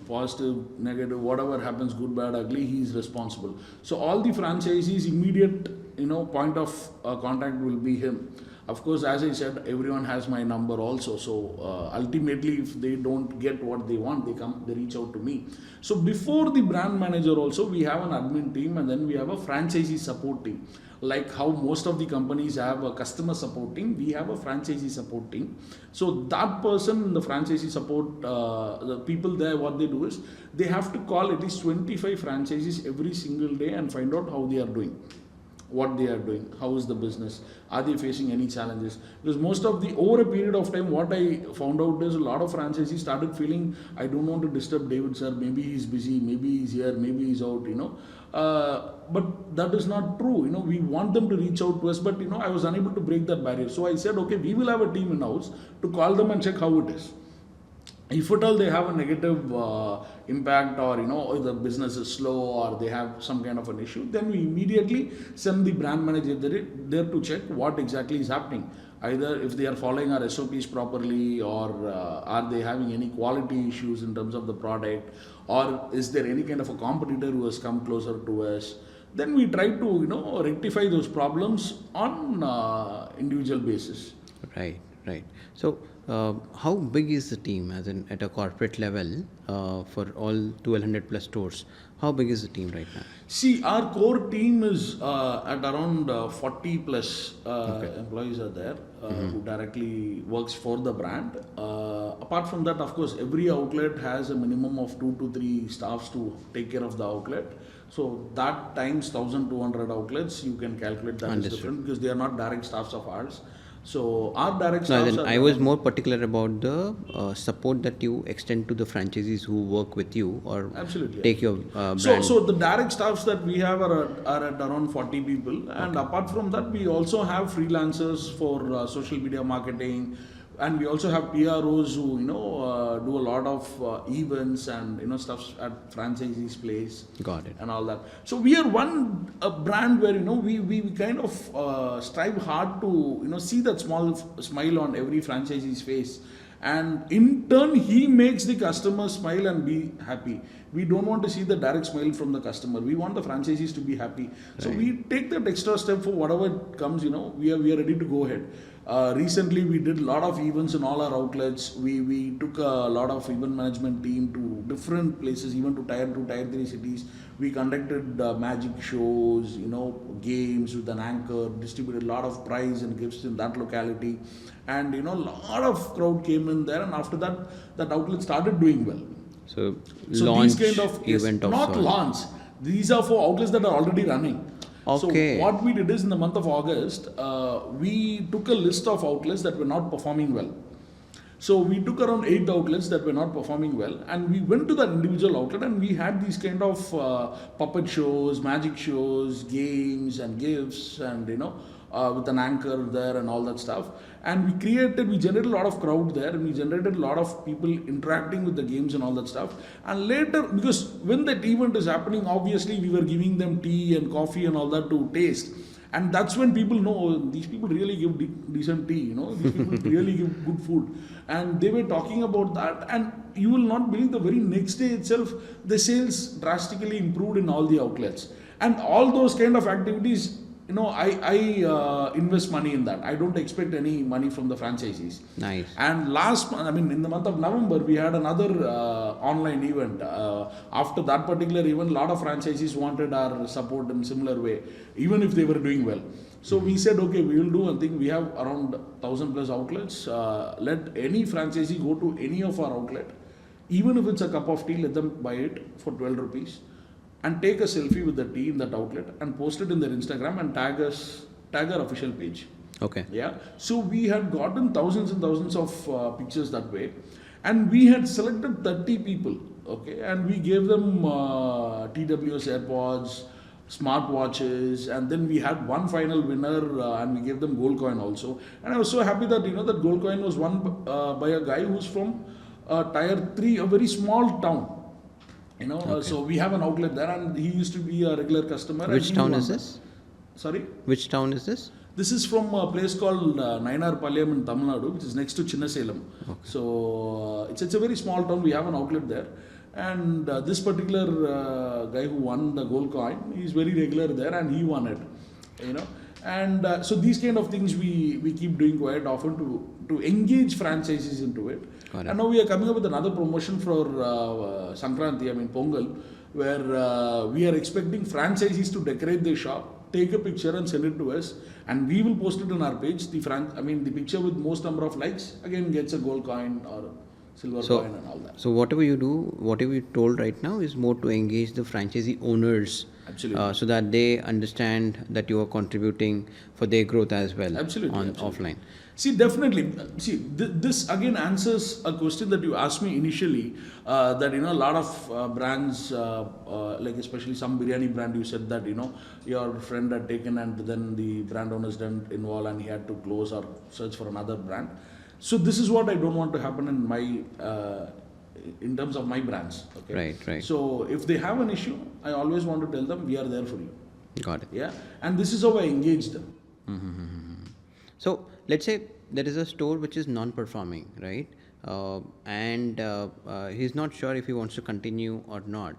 B: positive, negative, whatever happens, good, bad, ugly, he's responsible. So all the franchisees' immediate point of contact will be him. Of course, as I said, everyone has my number also. So ultimately, if they don't get what they want, they reach out to me. So before the brand manager also, we have an admin team, and then we have a franchisee support team. Like how most of the companies have a customer support team, we have a franchisee support team. So that person in the franchisee support, the people there, what they do is they have to call at least 25 franchisees every single day and find out how they are doing, what they are doing, how is the business, are they facing any challenges. Because most of the, over a period of time, what I found out is a lot of franchisees started feeling, I don't want to disturb David sir, maybe he's busy, maybe he's here, maybe he's out, but that is not true. We want them to reach out to us, but I was unable to break that barrier. So I said, okay, we will have a team in house to call them and check how it is. If at all they have a negative impact, or the business is slow, or they have some kind of an issue, then we immediately send the brand manager there to check what exactly is happening. Either if they are following our SOPs properly, or are they having any quality issues in terms of the product, or is there any kind of a competitor who has come closer to us. Then we try to rectify those problems on individual basis.
A: Right. So how big is the team, as in at a corporate level, for all 1200 plus stores? How big is the team right now?
B: See, our core team is at around 40 plus employees are there who directly works for the brand. Apart from that, of course, every outlet has a minimum of 2 to 3 staffs to take care of the outlet. So that times 1200 outlets, you can calculate that is different, because they are not direct staffs of ours. So our direct staffs
A: I was more particular about the support that you extend to the franchisees who work with you or
B: absolutely
A: take your brand.
B: So the direct staffs that we have are at around 40 people, and apart from that, we also have freelancers for social media marketing, and we also have PROs who do a lot of events and stuff at franchisees' place.
A: Got it.
B: And all that. So we are a brand where we kind of strive hard to see that small smile on every franchisee's face, and in turn he makes the customer smile and be happy. We don't want to see the direct smile from the customer. We want the franchisees to be happy. Right. So we take that extra step for whatever comes. We are ready to go ahead. Recently, we did a lot of events in all our outlets. We took a lot of event management team to different places, even to tier 2, tier 3 cities. We conducted magic shows, games with an anchor, distributed a lot of prize and gifts in that locality. And, a lot of crowd came in there. And after that, that outlet started doing well.
A: So launch
B: these kind of
A: event of
B: not launch. These are for outlets that are already running.
A: Okay.
B: So what we did is, in the month of August, we took a list of outlets that were not performing well. So we took around 8 outlets that were not performing well, and we went to that individual outlet and we had these kind of puppet shows, magic shows, games and gifts, and with an anchor there and all that stuff. And we generated a lot of crowd there, and we generated a lot of people interacting with the games and all that stuff. And later, because when that event is happening, obviously we were giving them tea and coffee and all that to taste. And that's when people know, oh, these people really give decent tea, you know, these people really give good food. And they were talking about that, and you will not believe the very next day itself, the sales drastically improved in all the outlets. And all those kind of activities, you know, I invest money in that. I don't expect any money from the franchisees.
A: Nice.
B: And last month, I mean, in the month of November, we had another online event. After that particular event, a lot of franchisees wanted our support in similar way, even if they were doing well. So we said, okay, we will do one thing. We have around 1,000 plus outlets. Let any franchisee go to any of our outlet, even if it's a cup of tea, let them buy it for 12 rupees. And take a selfie with the tea in that outlet and post it in their Instagram and tag our official page.
A: Okay.
B: Yeah. So we had gotten thousands and thousands of pictures that way, and we had selected 30 people. Okay, and we gave them TWS AirPods, smartwatches, and then we had one final winner, and we gave them gold coin also. And I was so happy that that gold coin was won by a guy who's from Tier 3, a very small town. Okay. So we have an outlet there, and he used to be a regular customer.
A: Which town is this?
B: Sorry?
A: Which town is this?
B: This is from a place called Nainar Palyam in Tamil Nadu, which is next to Chinnasalem. Okay. So it's a very small town. We have an outlet there. And this particular guy who won the gold coin, he's very regular there, and he won it. And so these kind of things we keep doing quite often to engage franchisees into it. And now we are coming up with another promotion for Sankranti, Pongal, where we are expecting franchisees to decorate their shop, take a picture and send it to us, and we will post it on our page. The picture with most number of likes again gets a gold coin or silver coin and all that.
A: So whatever you do, whatever you told right now is more to engage the franchisee owners.
B: Absolutely.
A: So that they understand that you are contributing for their growth as well.
B: Absolutely.
A: Offline.
B: See, definitely. See, this again answers a question that you asked me initially, that a lot of brands, like especially some biryani brand, you said that your friend had taken and then the brand owners didn't involve and he had to close or search for another brand. So this is what I don't want to happen in my in terms of my brands. Okay?
A: Right.
B: So if they have an issue, I always want to tell them we are there for you.
A: Got it.
B: Yeah, and this is how I engage them.
A: Mm-hmm. So let's say there is a store which is non-performing, right? And he's not sure if he wants to continue or not.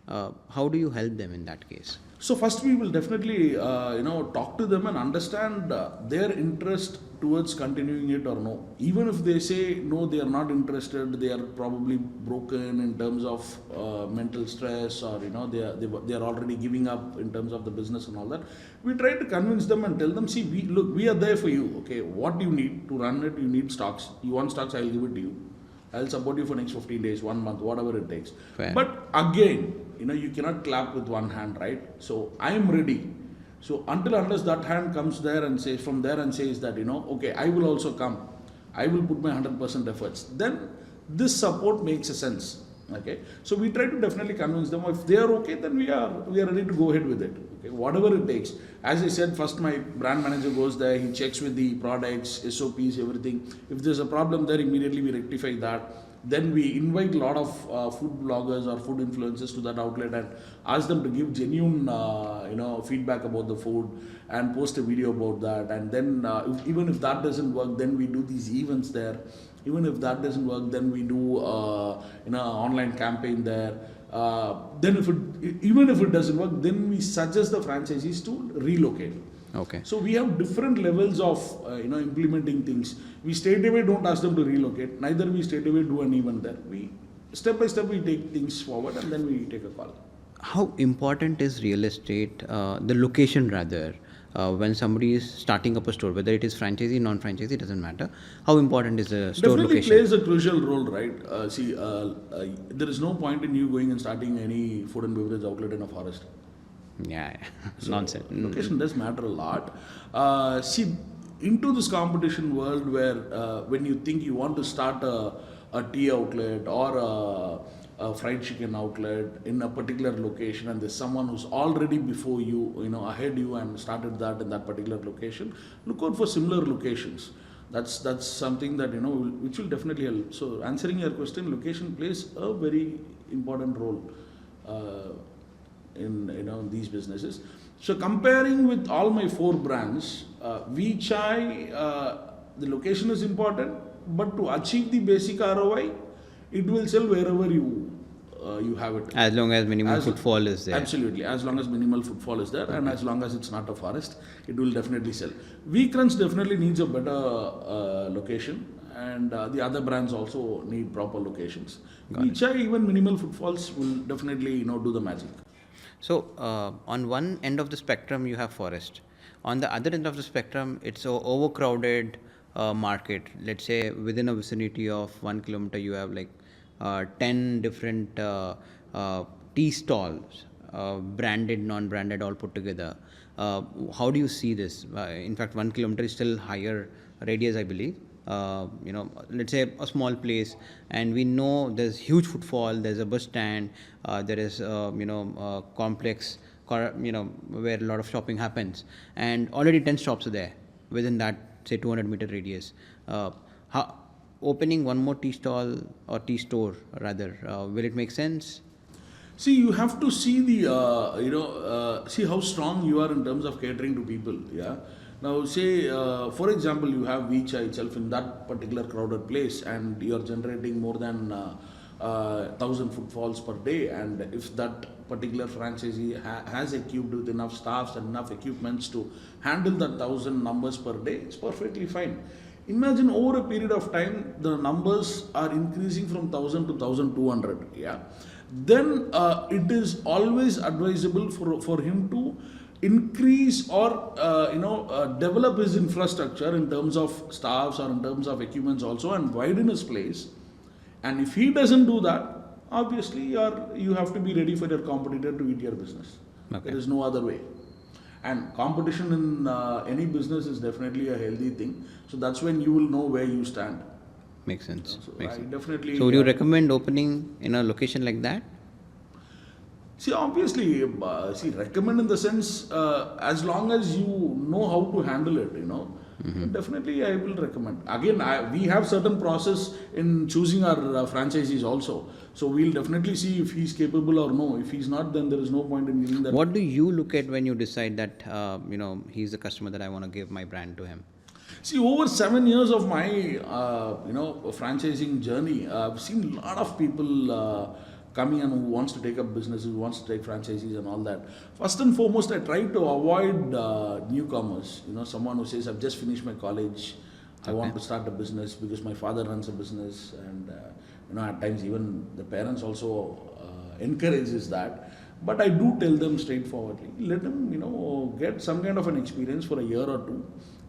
A: How do you help them in that case?
B: So first we will definitely talk to them and understand their interest towards continuing it or no. Even if they say no, they are not interested, they are probably broken in terms of mental stress, or they are already giving up in terms of the business and all that. We try to convince them and tell them, see, we are there for you. Okay, what you need to run it, you need stocks. You want stocks, I'll give it to you. I'll support you for next 15 days, 1 month, whatever it takes.
A: Fair.
B: But again, you cannot clap with one hand, right? So I am ready. So unless that hand comes there and says that, okay, I will also come. I will put my 100% efforts. Then this support makes a sense. Okay. So we try to definitely convince them. If they are okay, then we are ready to go ahead with it. Okay. Whatever it takes. As I said, first my brand manager goes there, he checks with the products, SOPs, everything. If there's a problem there, immediately we rectify that. Then we invite a lot of food bloggers or food influencers to that outlet and ask them to give genuine, feedback about the food and post a video about that. And then even if that doesn't work, then we do these events there. Even if that doesn't work, then we do online campaign there. Then even if it doesn't work, then we suggest the franchisees to relocate.
A: Okay.
B: So we have different levels of implementing things. We straight away don't ask them to relocate. Neither we straight away do an event there. We step by step we take things forward and then we take a call.
A: How important is real estate, the location rather, when somebody is starting up a store, whether it is franchisee, non-franchisee, doesn't matter. How important is the store
B: Definitely
A: location?
B: Plays a crucial role, right? There is no point in you going and starting any food and beverage outlet in a forest.
A: Yeah.
B: So
A: Nonsense.
B: Location does matter a lot. Into this competition world where when you think you want to start a tea outlet or a fried chicken outlet in a particular location, and there's someone who's already before you, ahead you and started that in that particular location, look out for similar locations. That's something that which will definitely help. So answering your question, location plays a very important role in these businesses. So comparing with all my 4 brands, Vichai, the location is important, but to achieve the basic ROI, it will sell wherever you have it.
A: As long as minimum footfall is there.
B: Absolutely, as long as minimal footfall is there, and as long as it's not a forest, it will definitely sell. V-Crunch definitely needs a better location, and the other brands also need proper locations. Vichai, even minimal footfalls will definitely do the magic.
A: So on one end of the spectrum you have forest. On the other end of the spectrum, it's a overcrowded market. Let's say within a vicinity of 1 kilometer, you have like 10 different tea stalls, branded, non-branded, all put together. How do you see this? In fact, 1 kilometer is still higher radius, I believe. Let's say a small place, and we know there's huge footfall. There's a bus stand. There is complex, where a lot of shopping happens, and already 10 shops are there within that, say, 200-meter radius. Opening one more tea stall or tea store rather, will it make sense?
B: See, you have to see the see how strong you are in terms of catering to people. Yeah. Now, say for example, you have Vichai itself in that particular crowded place, and you are generating more than 1,000 footfalls per day. And if that particular franchisee has equipped with enough staffs and enough equipments to handle that 1,000 numbers per day, it's perfectly fine. Imagine over a period of time, the numbers are increasing from 1,000 to 1,200. Yeah, then it is always advisable for him to increase or develop his infrastructure in terms of staffs or in terms of equipments also, and widen his place. And if he doesn't do that, obviously you have to be ready for your competitor to eat your business.
A: Okay.
B: There is no other way. And competition in any business is definitely a healthy thing. So that's when you will know where you stand.
A: Makes sense.
B: So
A: Makes
B: I
A: sense.
B: definitely.
A: So would you recommend opening in a location like that?
B: See, obviously, recommend in the sense, as long as you know how to handle it, definitely I will recommend. Again, we have certain process in choosing our franchisees also. So we'll definitely see if he's capable or no. If he's not, then there is no point in giving that.
A: What do you look at when you decide that, he's the customer that I want to give my brand to him?
B: See, over 7 years of my, franchising journey, I've seen a lot of people coming and who wants to take up businesses, who wants to take franchisees and all that. First and foremost, I try to avoid newcomers. Someone who says, I've just finished my college, I want to start a business because my father runs a business, and at times even the parents also encourages that. But I do tell them straightforwardly, let him, get some kind of an experience for a year or two.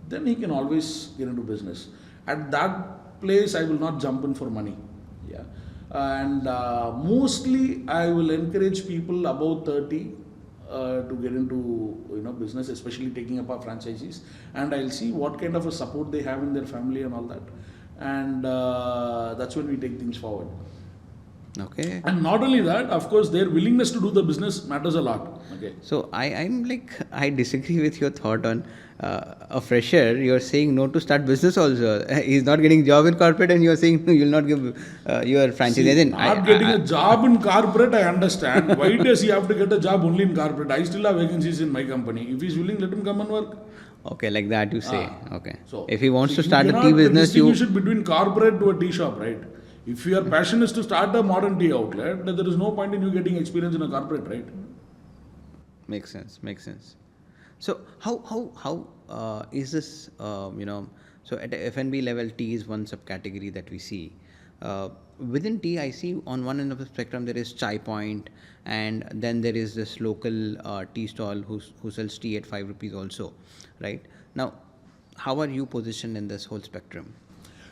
B: Then he can always get into business. At that place, I will not jump in for money. Yeah. And mostly I will encourage people above 30 to get into business, especially taking up our franchisees, and I'll see what kind of a support they have in their family and all that, and that's when we take things forward.
A: Okay.
B: And not only that, of course, their willingness to do the business matters a lot. Okay.
A: So I disagree with your thought on a fresher. You're saying no to start business also. He's not getting job in corporate, and you're saying you'll not give your franchise.
B: Not getting a job in corporate, I understand. Why does he have to get a job only in corporate? I still have vacancies in my company. If he's willing, let him come and work.
A: Okay, like that you say. Okay.
B: So
A: if he wants to start a tea business,
B: distinguish between corporate to a tea shop, right? If your passion is to start a modern tea outlet, then there is no point in you getting experience in a corporate, right?
A: Makes sense. So how is this? So at a F&B level, tea is one subcategory that we see. Within tea, I see on one end of the spectrum there is Chai Point, and then there is this local tea stall who sells tea at 5 rupees also, right? Now, how are you positioned in this whole spectrum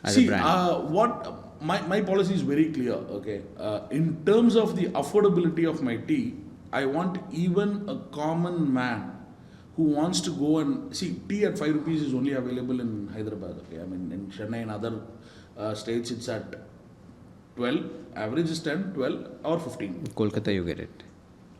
A: as a brand?
B: My policy is very clear. Okay, in terms of the affordability of my tea, I want even a common man who wants to go and see tea at 5 rupees is only available in Hyderabad. Okay, I mean in Chennai and other states it's at 12. Average is 10, 12 or 15.
A: Kolkata, you get it.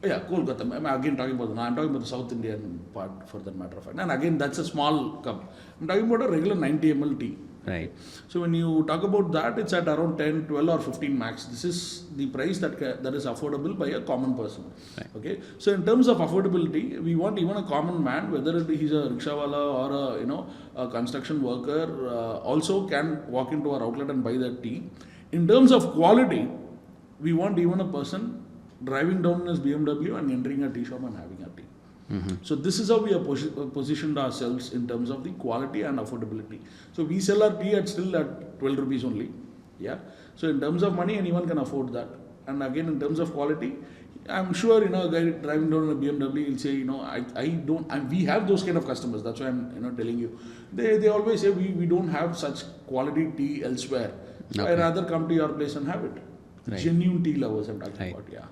B: Yeah, Kolkata. I'm again talking about the South Indian part for that matter of fact. And again, that's a small cup. I'm talking about a regular 90 ml tea.
A: Right.
B: So when you talk about that, it's at around 10, 12 or 15 max. This is the price that is affordable by a common person.
A: Right.
B: Okay. So in terms of affordability, we want even a common man, whether he's a rickshawala or a construction worker, also can walk into our outlet and buy that tea. In terms of quality, we want even a person driving down in his BMW and entering a tea shop and having a tea. So this is how we are positioned ourselves in terms of the quality and affordability. So we sell our tea still at 12 rupees only. Yeah. So in terms of money, anyone can afford that. And again, in terms of quality, I'm sure a guy driving down in a BMW, he'll say, we have those kind of customers. That's why I'm telling you. They always say we don't have such quality tea elsewhere. So I rather come to your place and have it.
A: Right.
B: Genuine tea lovers I'm talking about. Yeah.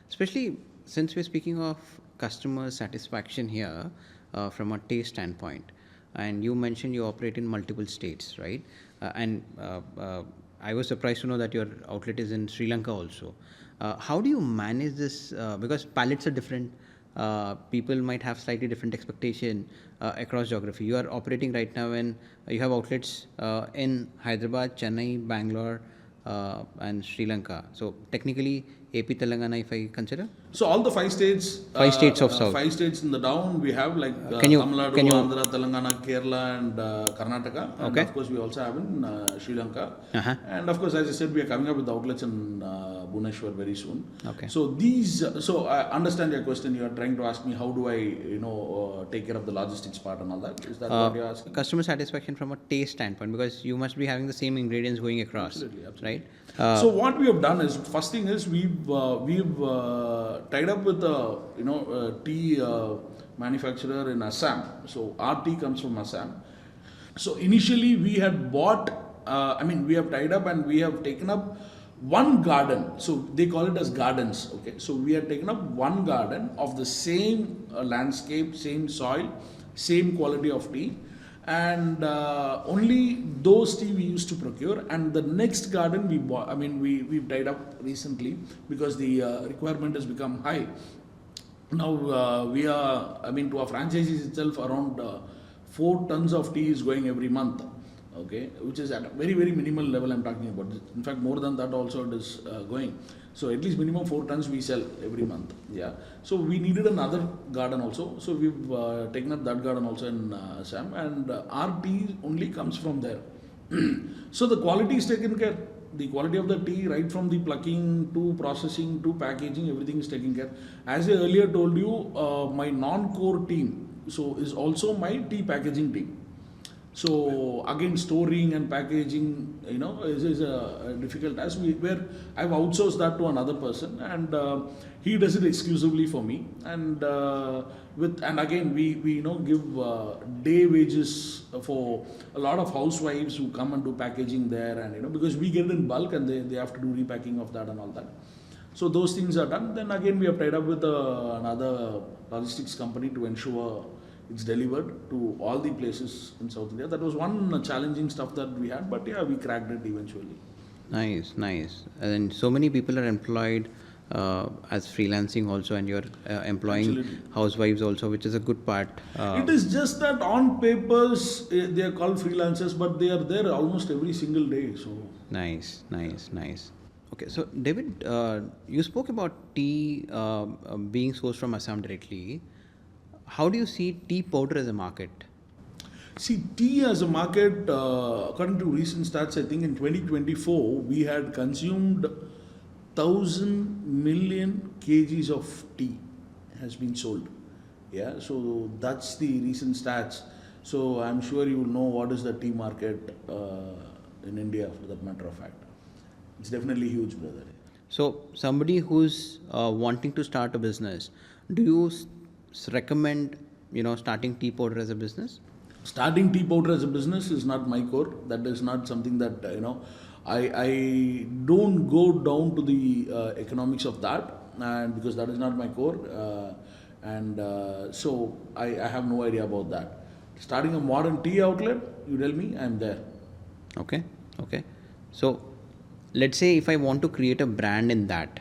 A: Especially since we're speaking of customer satisfaction here from a taste standpoint, and you mentioned you operate in multiple states, right? I was surprised to know that your outlet is in Sri Lanka also. How do you manage this? Because palates are different. People might have slightly different expectation across geography. You are operating right now and you have outlets in Hyderabad, Chennai, Bangalore, and Sri Lanka. So technically, AP Telangana, if I consider.
B: So all the 5 states.
A: 5 states of South.
B: 5 states in the down we have like
A: Can you-
B: Tamil Nadu,
A: can you-
B: Andhra, Telangana, Kerala, and Karnataka. And
A: Okay.
B: of course we also have in Sri Lanka.
A: Uh-huh.
B: And of course, as I said, we are coming up with outlets in Bhubaneswar very soon.
A: Okay.
B: So so I understand your question. You are trying to ask me how do I take care of the logistics part and all that. Is that what you're asking?
A: Customer satisfaction from a taste standpoint, because you must be having the same ingredients going across,
B: Absolutely.
A: right?
B: So what we have done is, first thing is we've tied up with a tea manufacturer in Assam. So our tea comes from Assam. So initially we had bought, we have tied up and we have taken up one garden. So they call it as gardens. Okay. So we have taken up one garden of the same landscape, same soil, same quality of tea. And only those tea we used to procure, and the next garden we bought. We've tied up recently because the requirement has become high. Now we are, to our franchisees itself, around 4 tons of tea is going every month. Okay, which is at a very, very minimal level I'm talking about. In fact, more than that also it is going. So at least minimum 4 tons we sell every month. Yeah. So we needed another garden also. So we've taken up that garden also in Assam, and our tea only comes from there. So the quality is taken care. The quality of the tea, right from the plucking to processing to packaging, everything is taken care. As I earlier told you, my non-core team is also my tea packaging team. So again, storing and packaging, is a difficult task. Where I've outsourced that to another person, and he does it exclusively for me. And again, we give day wages for a lot of housewives who come and do packaging there, and because we get it in bulk and they have to do repacking of that and all that. So those things are done. Then again, we have tied up with another logistics company to ensure it's delivered to all the places in South India. That was one challenging stuff that we had, but yeah, we cracked it eventually.
A: Nice. And so many people are employed as freelancing also, and you're employing
B: Absolutely.
A: housewives also, which is a good part.
B: It is just that on papers they are called freelancers, but they are there almost every single day. So
A: Nice. Okay, so David, you spoke about tea being sourced from Assam directly. How do you see tea powder as a market?
B: see, tea as a market, according to recent stats, I think in 2024 we had consumed 1,000 million kgs of tea has been sold. Yeah, so that's the recent stats. So I'm sure you will know what is the tea market in India, for that matter of fact. It's definitely huge, brother.
A: So somebody who's wanting to start a business, do you recommend starting tea powder as a business?
B: Starting tea powder as a business is not my core. That is not something that I don't go down to the economics of that, and because that is not my core, so I have no idea about that. Starting a modern tea outlet, you tell me, I'm there.
A: Okay. So let's say if I want to create a brand in that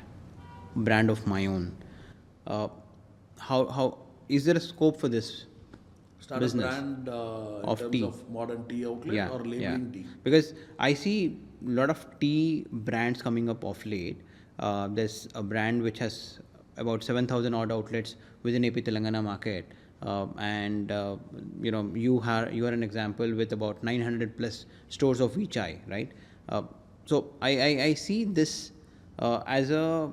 A: brand of my own, how is there a scope for this?
B: Start a
A: business
B: brand in
A: of
B: terms
A: tea.
B: of modern tea outlet
A: Yeah,
B: or
A: yeah.
B: labeling tea.
A: Because I see a lot of tea brands coming up of late. There's a brand which has about 7,000 odd outlets within AP Telangana market. And you are an example with about 900 plus stores of Vichai, right? So I see this as a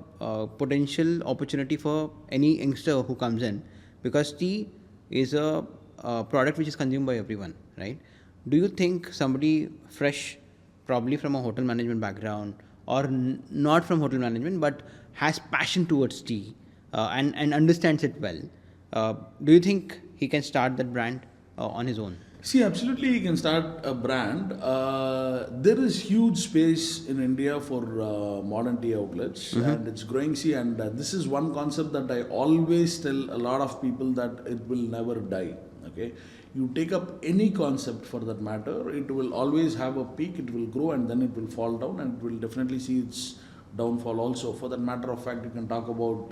A: potential opportunity for any youngster who comes in, because tea is a product which is consumed by everyone, right? Do you think somebody fresh, probably from a hotel management background or not from hotel management, but has passion towards tea and understands it well, do you think he can start that brand on his own?
B: See, absolutely, you can start a brand. There is huge space in India for modern tea outlets, and it's growing. See, and this is one concept that I always tell a lot of people that it will never die. Okay, you take up any concept for that matter, it will always have a peak. It will grow, and then it will fall down, and it will definitely see its downfall also. For that matter of fact, you can talk about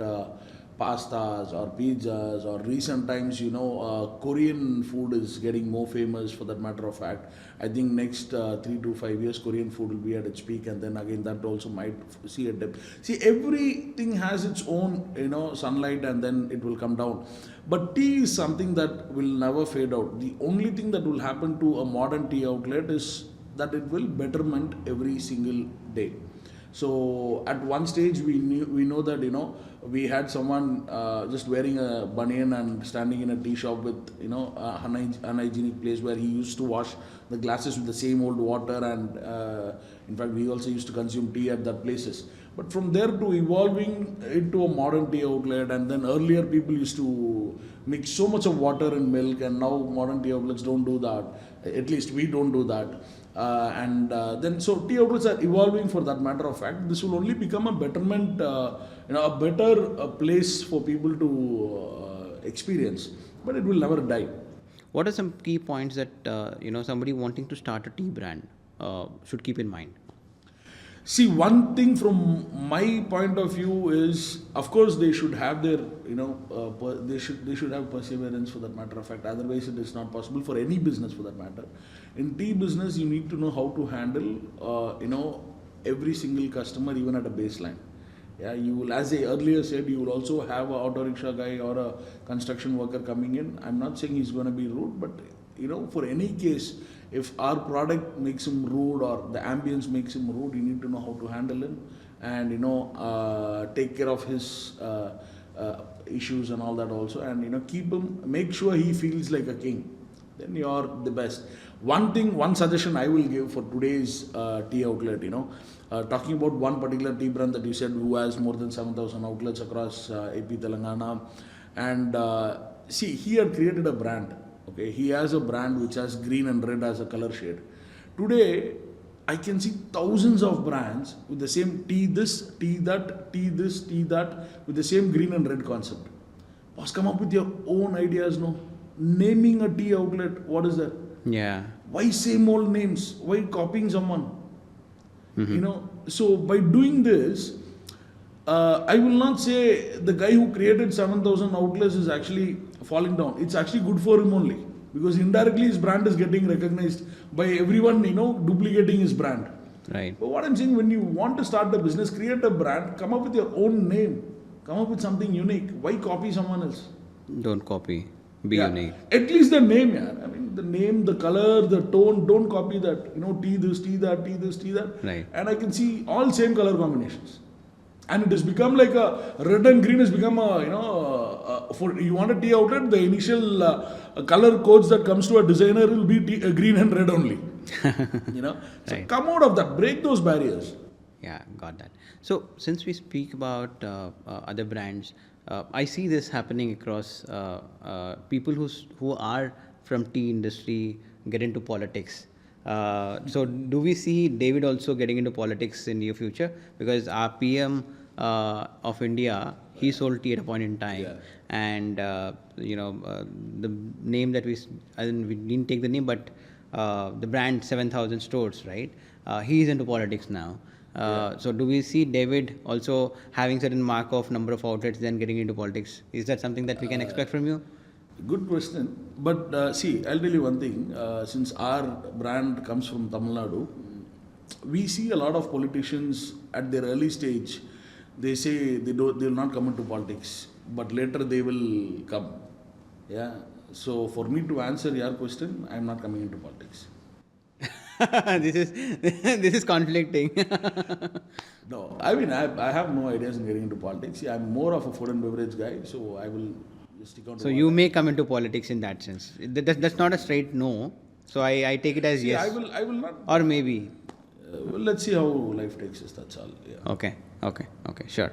B: pastas or pizzas, or recent times, Korean food is getting more famous. For that matter of fact, I think next 3 to 5 years Korean food will be at its peak, and then again that also might see a dip. See, everything has its own sunlight, and then it will come down. But tea is something that will never fade out. The only thing that will happen to a modern tea outlet is that it will betterment every single day. So at one stage we know that we had someone just wearing a banyan and standing in a tea shop with a unhygienic place where he used to wash the glasses with the same old water, and in fact we also used to consume tea at that places. But from there to evolving into a modern tea outlet, and then earlier people used to mix so much of water in milk, and now modern tea outlets don't do that. At least we don't do that. And then so tea outlets are evolving. For that matter of fact, this will only become a betterment, a better place for people to experience, but it will never die.
A: What are some key points that somebody wanting to start a tea brand should keep in mind?
B: See, one thing from my point of view is, of course, they should have their, they should have perseverance. For that matter of fact, otherwise it is not possible for any business. For that matter, in tea business, you need to know how to handle, every single customer, even at a baseline. Yeah, you will, as I earlier said, you will also have a auto rickshaw guy or a construction worker coming in. I'm not saying he's going to be rude, but for any case, if our product makes him rude or the ambience makes him rude, you need to know how to handle him, and take care of his issues and all that also, and keep him, make sure he feels like a king. Then you are the best. One suggestion I will give for today's tea outlet, talking about one particular tea brand that you said who has more than 7,000 outlets across AP Telangana, and see, he had created a brand. Okay, he has a brand which has green and red as a color shade. Today, I can see thousands of brands with the same tea this, tea that, tea this, tea that, with the same green and red concept. Boss, come up with your own ideas, no? Naming a tea outlet, what is that?
A: Yeah.
B: Why same old names? Why copying someone? So by doing this, I will not say the guy who created 7,000 outlets is actually falling down. It's actually good for him only, because indirectly his brand is getting recognized by everyone, duplicating his brand.
A: Right.
B: But what I'm saying, when you want to start a business, create a brand, come up with your own name, come up with something unique. Why copy someone else?
A: Don't copy. Be unique.
B: At least the name, yeah. I mean, the name, the color, the tone, don't copy that. Tea this, tea that, tea this, tea that.
A: Right.
B: And I can see all same color combinations. And it has become like a red and green has become for you want a tea outlet, the initial color codes that comes to a designer will be green and red only. So
A: Right.
B: come out of that, break those barriers.
A: Yeah, got that. So since we speak about other brands, I see this happening across people who are from tea industry get into politics. So do we see David also getting into politics in near future? Because our PM of India, he sold tea at a point in time,
B: Yeah.
A: and the name that we didn't take the name, but the brand 7,000 stores, right? He is into politics now. So do we see David also having certain mark of number of outlets then getting into politics? Is that something that we can expect from you?
B: Good question. But see, I'll tell you one thing. Since our brand comes from Tamil Nadu, we see a lot of politicians at their early stage. They say they will not come into politics, but later they will come. Yeah. So for me to answer your question, I'm not coming into politics.
A: This is this is conflicting.
B: No, I mean I have no ideas in getting into politics. See, I'm more of a food and beverage guy, so I will just stick on to
A: So
B: what
A: you
B: I.
A: may come into politics in that sense. That's not a straight no. So I take it as
B: See,
A: yes.
B: I will not.
A: Or maybe.
B: Well, let's see how life takes us. That's all. Yeah.
A: Okay, sure.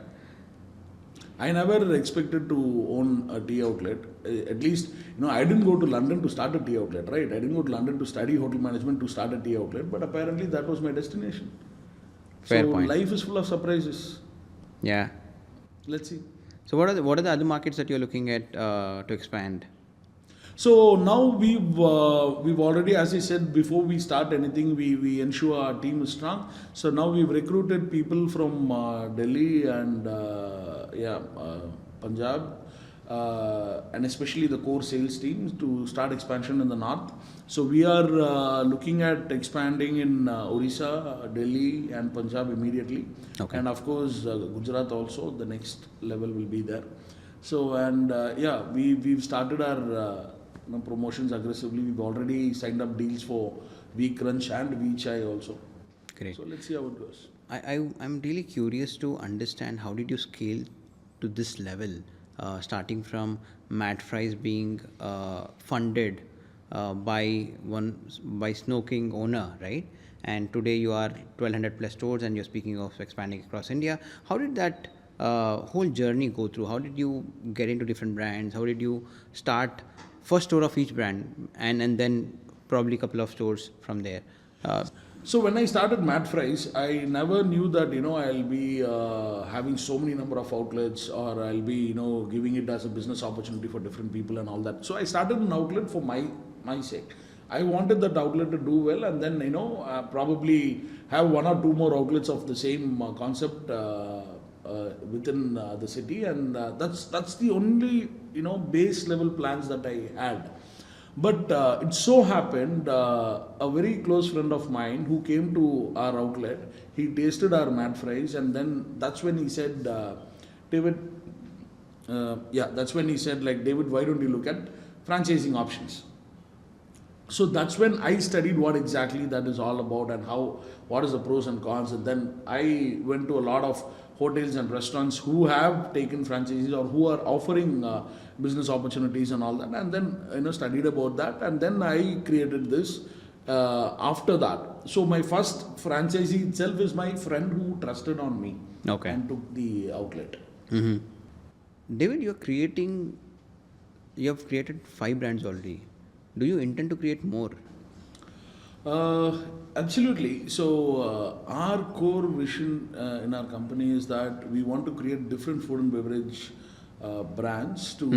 B: I never expected to own a tea outlet. At least, I didn't go to London to start a tea outlet, right? I didn't go to London to study hotel management to start a tea outlet, but apparently that was my destination.
A: Fair
B: So
A: point.
B: life is full of surprises.
A: Yeah.
B: Let's see.
A: So what are the other markets that you're looking at to expand?
B: So now we've already, as I said, before we start anything, we ensure our team is strong. So now we've recruited people from Delhi and Punjab, and especially the core sales teams to start expansion in the north. So we are looking at expanding in Orissa, Delhi, and Punjab immediately,
A: Okay.
B: and of course Gujarat also. The next level will be there. So and we've started our promotions aggressively. We've already signed up deals for V Crunch and V Chai also.
A: Great.
B: So let's see how it goes.
A: I'm really curious to understand how did you scale to this level, starting from Mad Fries being funded by Snow King owner, right? And today you are 1200 plus stores, and you're speaking of expanding across India. How did that whole journey go through? How did you get into different brands? How did you start first store of each brand, and then probably a couple of stores from there?
B: So when I started Mad Fries, I never knew that I'll be having so many number of outlets, or I'll be giving it as a business opportunity for different people and all that. So I started an outlet for my sake. I wanted that outlet to do well, and then probably have one or two more outlets of the same concept within the city, and that's the only base level plans that I had. But it so happened, a very close friend of mine who came to our outlet, he tasted our Mad Fries, and then that's when he said, David, that's when he said, like, David, why don't you look at franchising options? So that's when I studied what exactly that is all about, and what is the pros and cons. And then I went to a lot of hotels and restaurants who have taken franchises or who are offering business opportunities and all that, and then studied about that, and then I created this after that. So my first franchisee itself is my friend who trusted on me,
A: Okay.
B: and took the outlet.
A: Mm-hmm. David, you have created 5 brands already. Do you intend to create more?
B: Absolutely. So our core vision in our company is that we want to create different food and beverage brands to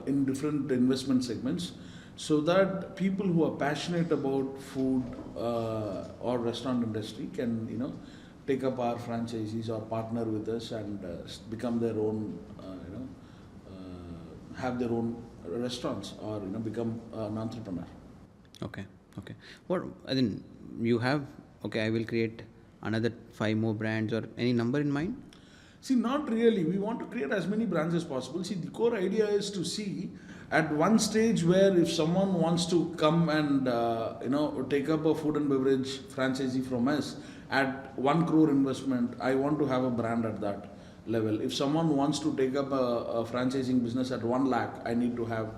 B: in different investment segments, so that people who are passionate about food or restaurant industry can take up our franchisees or partner with us and become their own have their own restaurants, or become an entrepreneur.
A: Okay. What then you have? Okay, I will create another 5 more brands, or any number in mind?
B: See, not really. We want to create as many brands as possible. See, the core idea is to see at one stage where if someone wants to come and take up a food and beverage franchisee from us at 1 crore investment, I want to have a brand at that level. If someone wants to take up a franchising business at 1 lakh, I need to have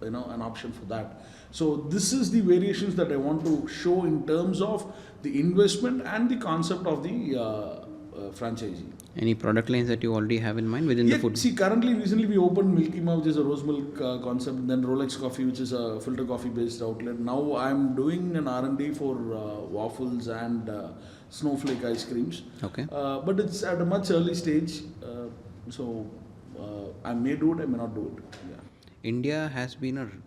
B: an option for that. So this is the variations that I want to show in terms of the investment and the concept of the franchisee.
A: Any product lines that you already have in mind within the food?
B: See, currently, recently we opened Milky Ma, which is a rose milk concept, then Rollex Coffee, which is a filter coffee based outlet. Now I'm doing an R&D for waffles and snowflake ice creams.
A: Okay.
B: But it's at a much early stage, so I may do it, I may not do it. Yeah.
A: India has been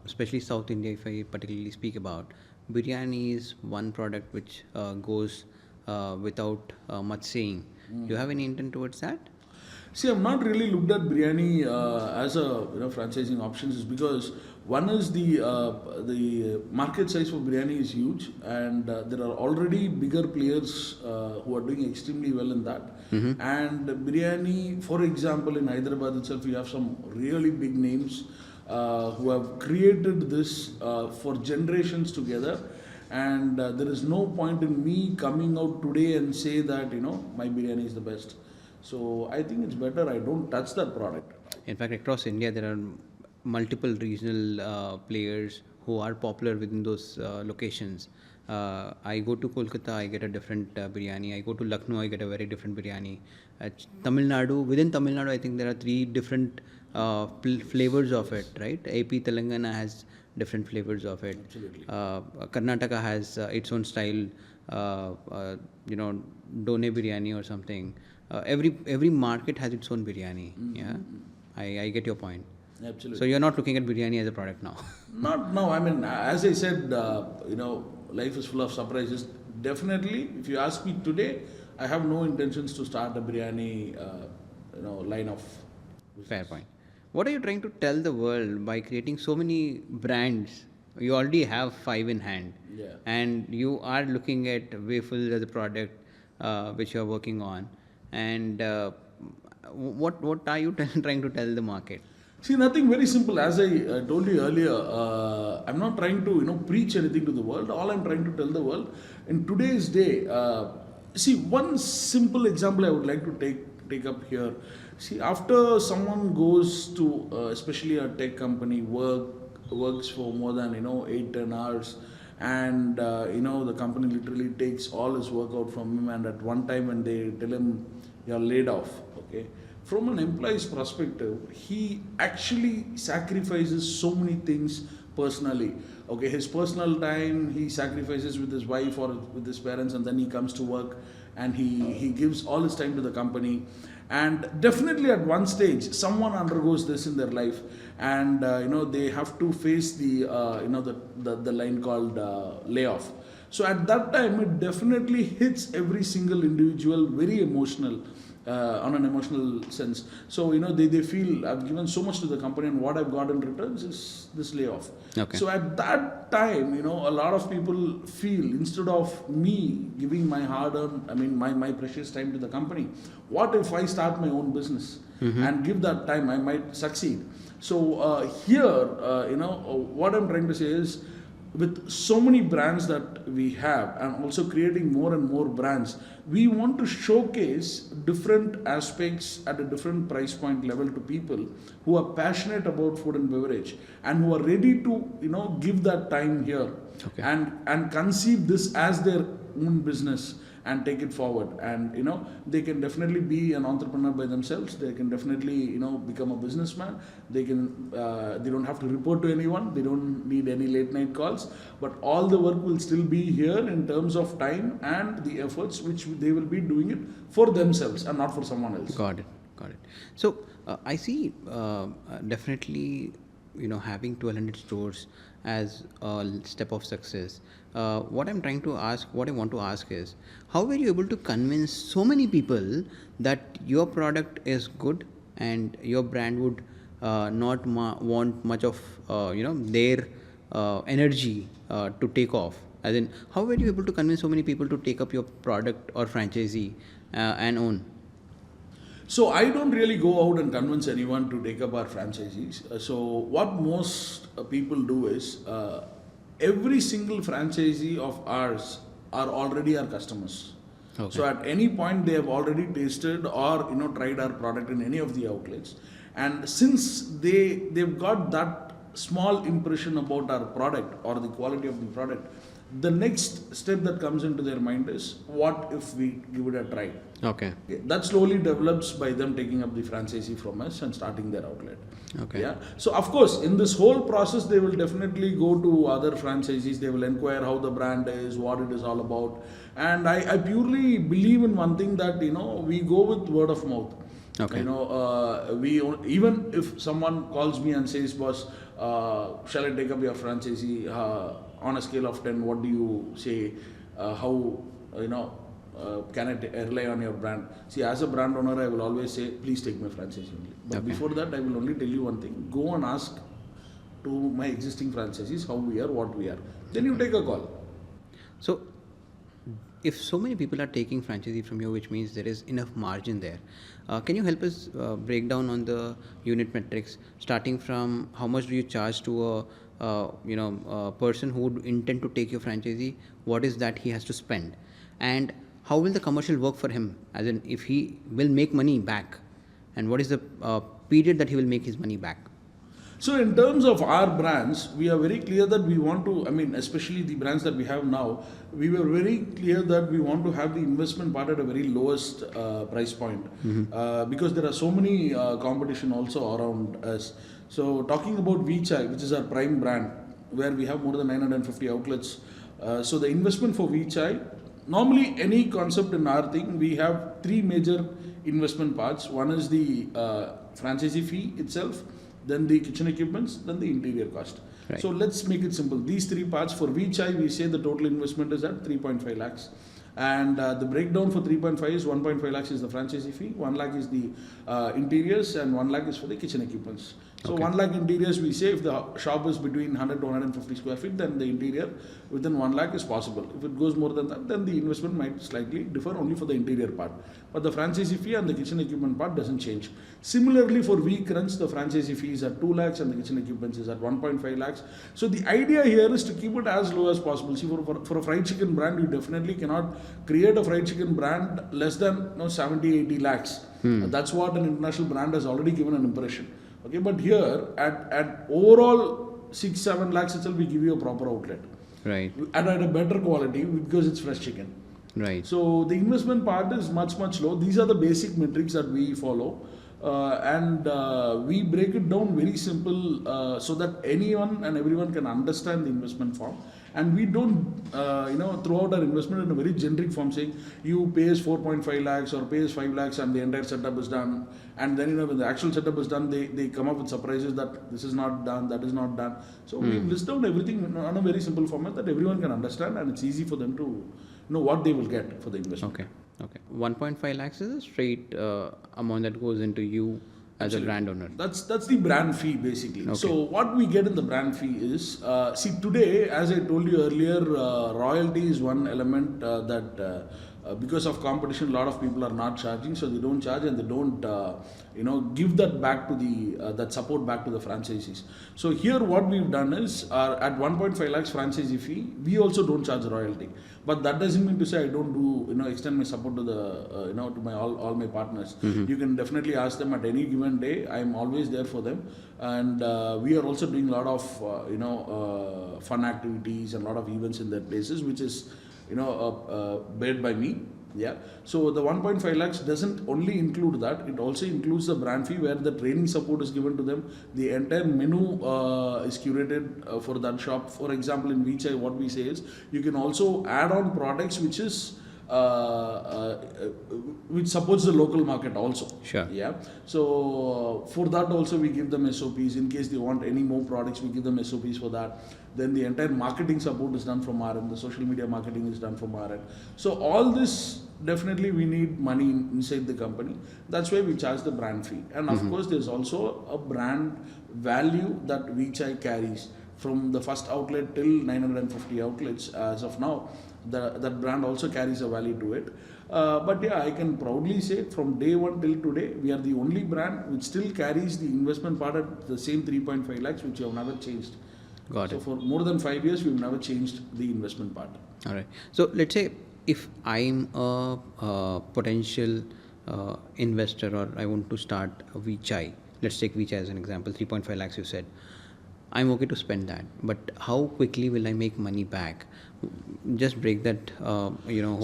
A: especially South India, if I particularly speak about, biryani is one product which goes without much saying. Do you have any intent towards that?
B: See, I've not really looked at biryani as a franchising options, is because one is the market size for biryani is huge, and there are already bigger players who are doing extremely well in that. And biryani, for example, in Hyderabad itself, you have some really big names who have created this for generations together. And there is no point in me coming out today and say that my biryani is the best. So I think it's better I don't touch that product.
A: In fact, across India, there are multiple regional players who are popular within those locations. I go to Kolkata, I get a different biryani. I go to Lucknow, I get a very different biryani. Tamil Nadu, within Tamil Nadu, I think there are 3 different flavors of it, right? AP Telangana has different flavors of it.
B: Absolutely.
A: Karnataka has its own style, Done biryani or something. Every market has its own biryani. Yeah, I get your point.
B: Absolutely.
A: So you're not looking at biryani as a product now.
B: Not now. I mean, as I said, life is full of surprises. Definitely, if you ask me today, I have no intentions to start a biryani, line of business.
A: Fair point. What are you trying to tell the world by creating so many brands? You already have 5 in hand,
B: Yeah.
A: and you are looking at Wafel as a product which you are working on. And what are you trying to tell the market?
B: See, nothing, very simple. As I told you earlier, I'm not trying to preach anything to the world. All I'm trying to tell the world in today's day. See, one simple example I would like to take up here. See, after someone goes to especially a tech company, works for more than 8-10 hours, and the company literally takes all his work out from him, and at one time when they tell him you're laid off, okay, from an employee's perspective, he actually sacrifices so many things personally. Okay, his personal time he sacrifices with his wife or with his parents, and then he comes to work and he gives all his time to the company. And definitely at one stage someone undergoes this in their life, and they have to face the line called layoff. So at that time it definitely hits every single individual very emotional, on an emotional sense. So they feel I've given so much to the company, and what I've got in returns is this layoff.
A: Okay.
B: So at that time, a lot of people feel, instead of me giving my my precious time to the company, what if I start my own business and give that time? I might succeed. So here, what I'm trying to say is, with so many brands that we have, and also creating more and more brands, we want to showcase different aspects at a different price point level to people who are passionate about food and beverage, and who are ready to give that time here.
A: Okay.
B: and conceive this as their own business and take it forward. And they can definitely be an entrepreneur by themselves. They can definitely become a businessman. They don't have to report to anyone. They don't need any late night calls, but all the work will still be here in terms of time and the efforts which they will be doing it for themselves and not for someone else.
A: Got it. So I see definitely having 1,200 stores as a step of success. What I want to ask is, how were you able to convince so many people that your product is good and your brand would not want much of their energy to take off? As in, how were you able to convince so many people to take up your product or franchisee and own?
B: So I don't really go out and convince anyone to take up our franchisees. So what most people do is, every single franchisee of ours are already our customers.
A: Okay.
B: So at any point they have already tasted or tried our product in any of the outlets, and since they've got that small impression about our product or the quality of the product, the next step that comes into their mind is, what if we give it a try?
A: Okay.
B: That slowly develops by them taking up the franchisee from us and starting their outlet.
A: Okay.
B: Yeah. So of course, in this whole process, they will definitely go to other franchisees. They will inquire how the brand is, what it is all about. And I purely believe in one thing, that we go with word of mouth.
A: Okay.
B: Even if someone calls me and says, boss, shall I take up your franchisee? On a scale of 10, what do you say? How can I rely on your brand? See, as a brand owner, I will always say, please take my franchise only. But before that, I will only tell you one thing: go and ask to my existing franchisees how we are, what we are. Then you take a call.
A: So, if so many people are taking franchisee from you, which means there is enough margin there, can you help us break down on the unit metrics, starting from how much do you charge to a person who would intend to take your franchisee? What is that he has to spend, and how will the commercial work for him? As in, if he will make money back, and what is the period that he will make his money back?
B: So in terms of our brands, we are very clear that we want to, I mean, especially the brands that we have now, we were very clear that we want to have the investment part at a very lowest price point, because there are so many competition also around us. So talking about Vichai, which is our prime brand, where we have more than 950 outlets. So the investment for Vichai, normally any concept in our thing, we have three major investment parts. One is the franchisee fee itself, then the kitchen equipments, then the interior cost.
A: Right.
B: So let's make it simple. These three parts for Vichai, we say the total investment is at 3.5 lakhs. And the breakdown for 3.5 is 1.5 lakhs is the franchisee fee, 1 lakh is the interiors, and 1 lakh is for the kitchen equipments. So 1 lakh interiors, we say if the shop is between 100 to 150 square feet, then the interior within 1 lakh is possible. If it goes more than that, then the investment might slightly differ only for the interior part. But the franchisee fee and the kitchen equipment part doesn't change. Similarly, for V-Crunch, the franchisee fee is at 2 lakhs and the kitchen equipments is at 1.5 lakhs. So the idea here is to keep it as low as possible. See, for a fried chicken brand, you definitely cannot create a fried chicken brand less than 70, 80 lakhs. That's what an international brand has already given an impression. Okay, but here at overall 6-7 lakhs itself, we give you a proper outlet.
A: Right.
B: And at a better quality because it's fresh chicken.
A: Right.
B: So the investment part is much low. These are the basic metrics that we follow. And we break it down very simple so that anyone and everyone can understand the investment form. And we don't, throw out our investment in a very generic form, saying you pay us 4.5 lakhs or pay us 5 lakhs and the entire setup is done. And then, when the actual setup is done, they come up with surprises that this is not done, that is not done. So we list down everything on a very simple format that everyone can understand, and it's easy for them to know what they will get for the investment.
A: Okay. 1.5 lakhs is a straight amount that goes into you as a brand owner.
B: That's the brand fee basically. Okay. So what we get in the brand fee is, see today, as I told you earlier, royalty is one element that because of competition, a lot of people are not charging, so they don't charge and they don't, give that back to the that support back to the franchisees. So here, what we've done is, at 1.5 lakhs franchisee fee, we also don't charge royalty. But that doesn't mean to say I don't do, extend my support to the, to my all my partners. You can definitely ask them at any given day. I'm always there for them, and we are also doing a lot of, fun activities and a lot of events in their places, which is, paid by me. Yeah. So the 1.5 lakhs doesn't only include that, it also includes the brand fee where the training support is given to them. The entire menu is curated for that shop. For example, in Vichai, what we say is you can also add on products which is which supports the local market also.
A: Sure.
B: Yeah. So for that also we give them SOPs. In case they want any more products, we give them SOPs for that. Then the entire marketing support is done from our end. The social media marketing is done from our end. So all this, definitely we need money inside the company. That's why we charge the brand fee. And of course, there's also a brand value that Vichai carries from the first outlet till 950 outlets as of now. That brand also carries a value to it. But yeah, I can proudly say from day one till today, we are the only brand which still carries the investment part at the same 3.5 lakhs, which we have never changed.
A: Got it.
B: So for more than 5 years, we've never changed the investment part.
A: All right. So let's say if I'm a potential investor, or I want to start a Vichai. Let's take Vichai as an example. 3.5 lakhs you said. I'm okay to spend that, but how quickly will I make money back? Just break that, whole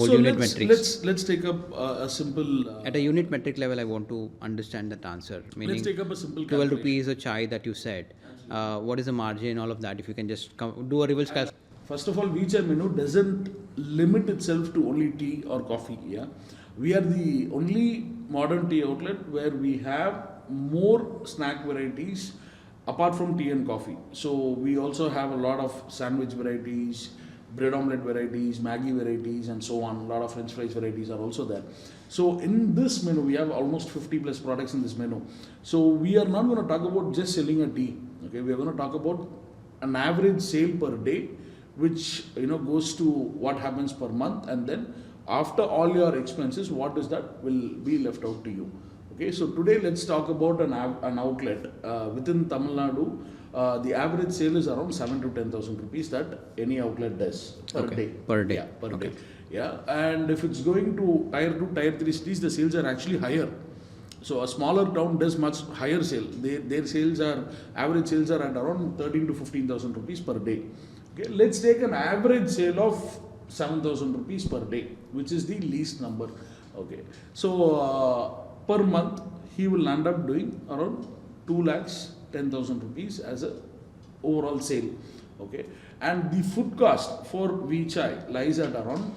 A: unit metrics.
B: Let's take up a simple.
A: At a unit metric level, I want to understand that answer. Meaning,
B: let's take up a simple
A: 12 rupees a chai that you said. What is the margin? All of that. If you can just do a reverse calculation.
B: First of all, Vichai menu doesn't limit itself to only tea or coffee. Yeah, we are the only modern tea outlet where we have more snack varieties apart from tea and coffee. So we also have a lot of sandwich varieties, bread omelette varieties, Maggi varieties, and so on. A lot of French fries varieties are also there. So in this menu, we have almost 50 plus products in this menu. So we are not going to talk about just selling a tea. Okay, we are going to talk about an average sale per day, which goes to what happens per month, and then after all your expenses, what is that will be left out to you. Okay, so today let's talk about an outlet within Tamil Nadu. The average sale is around 7 to 10,000 rupees that any outlet does per day.
A: Per day.
B: Yeah, per day. Yeah, and if it's going to tier 2, tier 3 cities, the sales are actually higher. So a smaller town does much higher sale. Their sales are, average sales are at around 13 to 15,000 rupees per day. Okay, let's take an average sale of 7,000 rupees per day, which is the least number. Okay, so per month he will end up doing around 2 lakhs 10,000 rupees as a overall sale. Okay, and the food cost for Vichai lies at around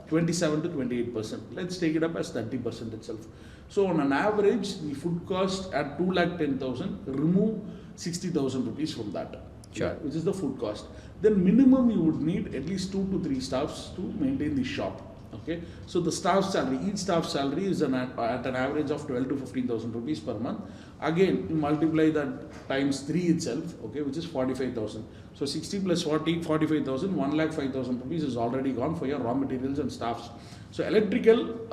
B: 27 to 28%. Let's take it up as 30% itself. So on an average, the food cost at 2 lakh 10,000, remove 60,000 rupees from that.
A: Sure.
B: Which is the food cost. Then minimum you would need at least 2 to 3 staffs to maintain the shop. Okay, so the staff salary, each staff salary is at an average of 12 to 15,000 rupees per month. Again, you multiply that times 3 itself, okay, which is 45,000. So 60 plus 40, 45,000, 1 lakh 5,000 rupees is already gone for your raw materials and staffs. So electrical,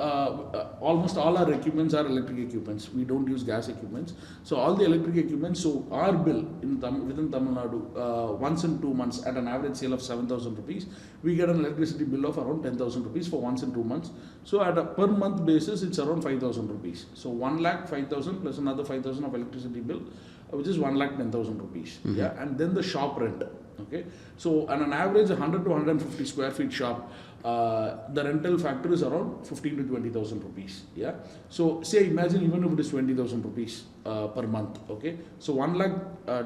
B: almost all our equipments are electric equipments. We don't use gas equipments. So all the electric equipments, so our bill within Tamil Nadu, once in 2 months at an average sale of 7,000 rupees, we get an electricity bill of around 10,000 rupees for once in 2 months. So at a per month basis, it's around 5,000 rupees. So 1 lakh 5,000 plus another 5,000 of electricity bill, which is 1 lakh 10,000 rupees. Mm-hmm. Yeah, and then the shop rent. Okay, so on an average 100 to 150 square feet shop, the rental factor is around 15 to 20,000 rupees. Yeah, so say imagine even if it is 20,000 rupees per month. Okay, so 1 lakh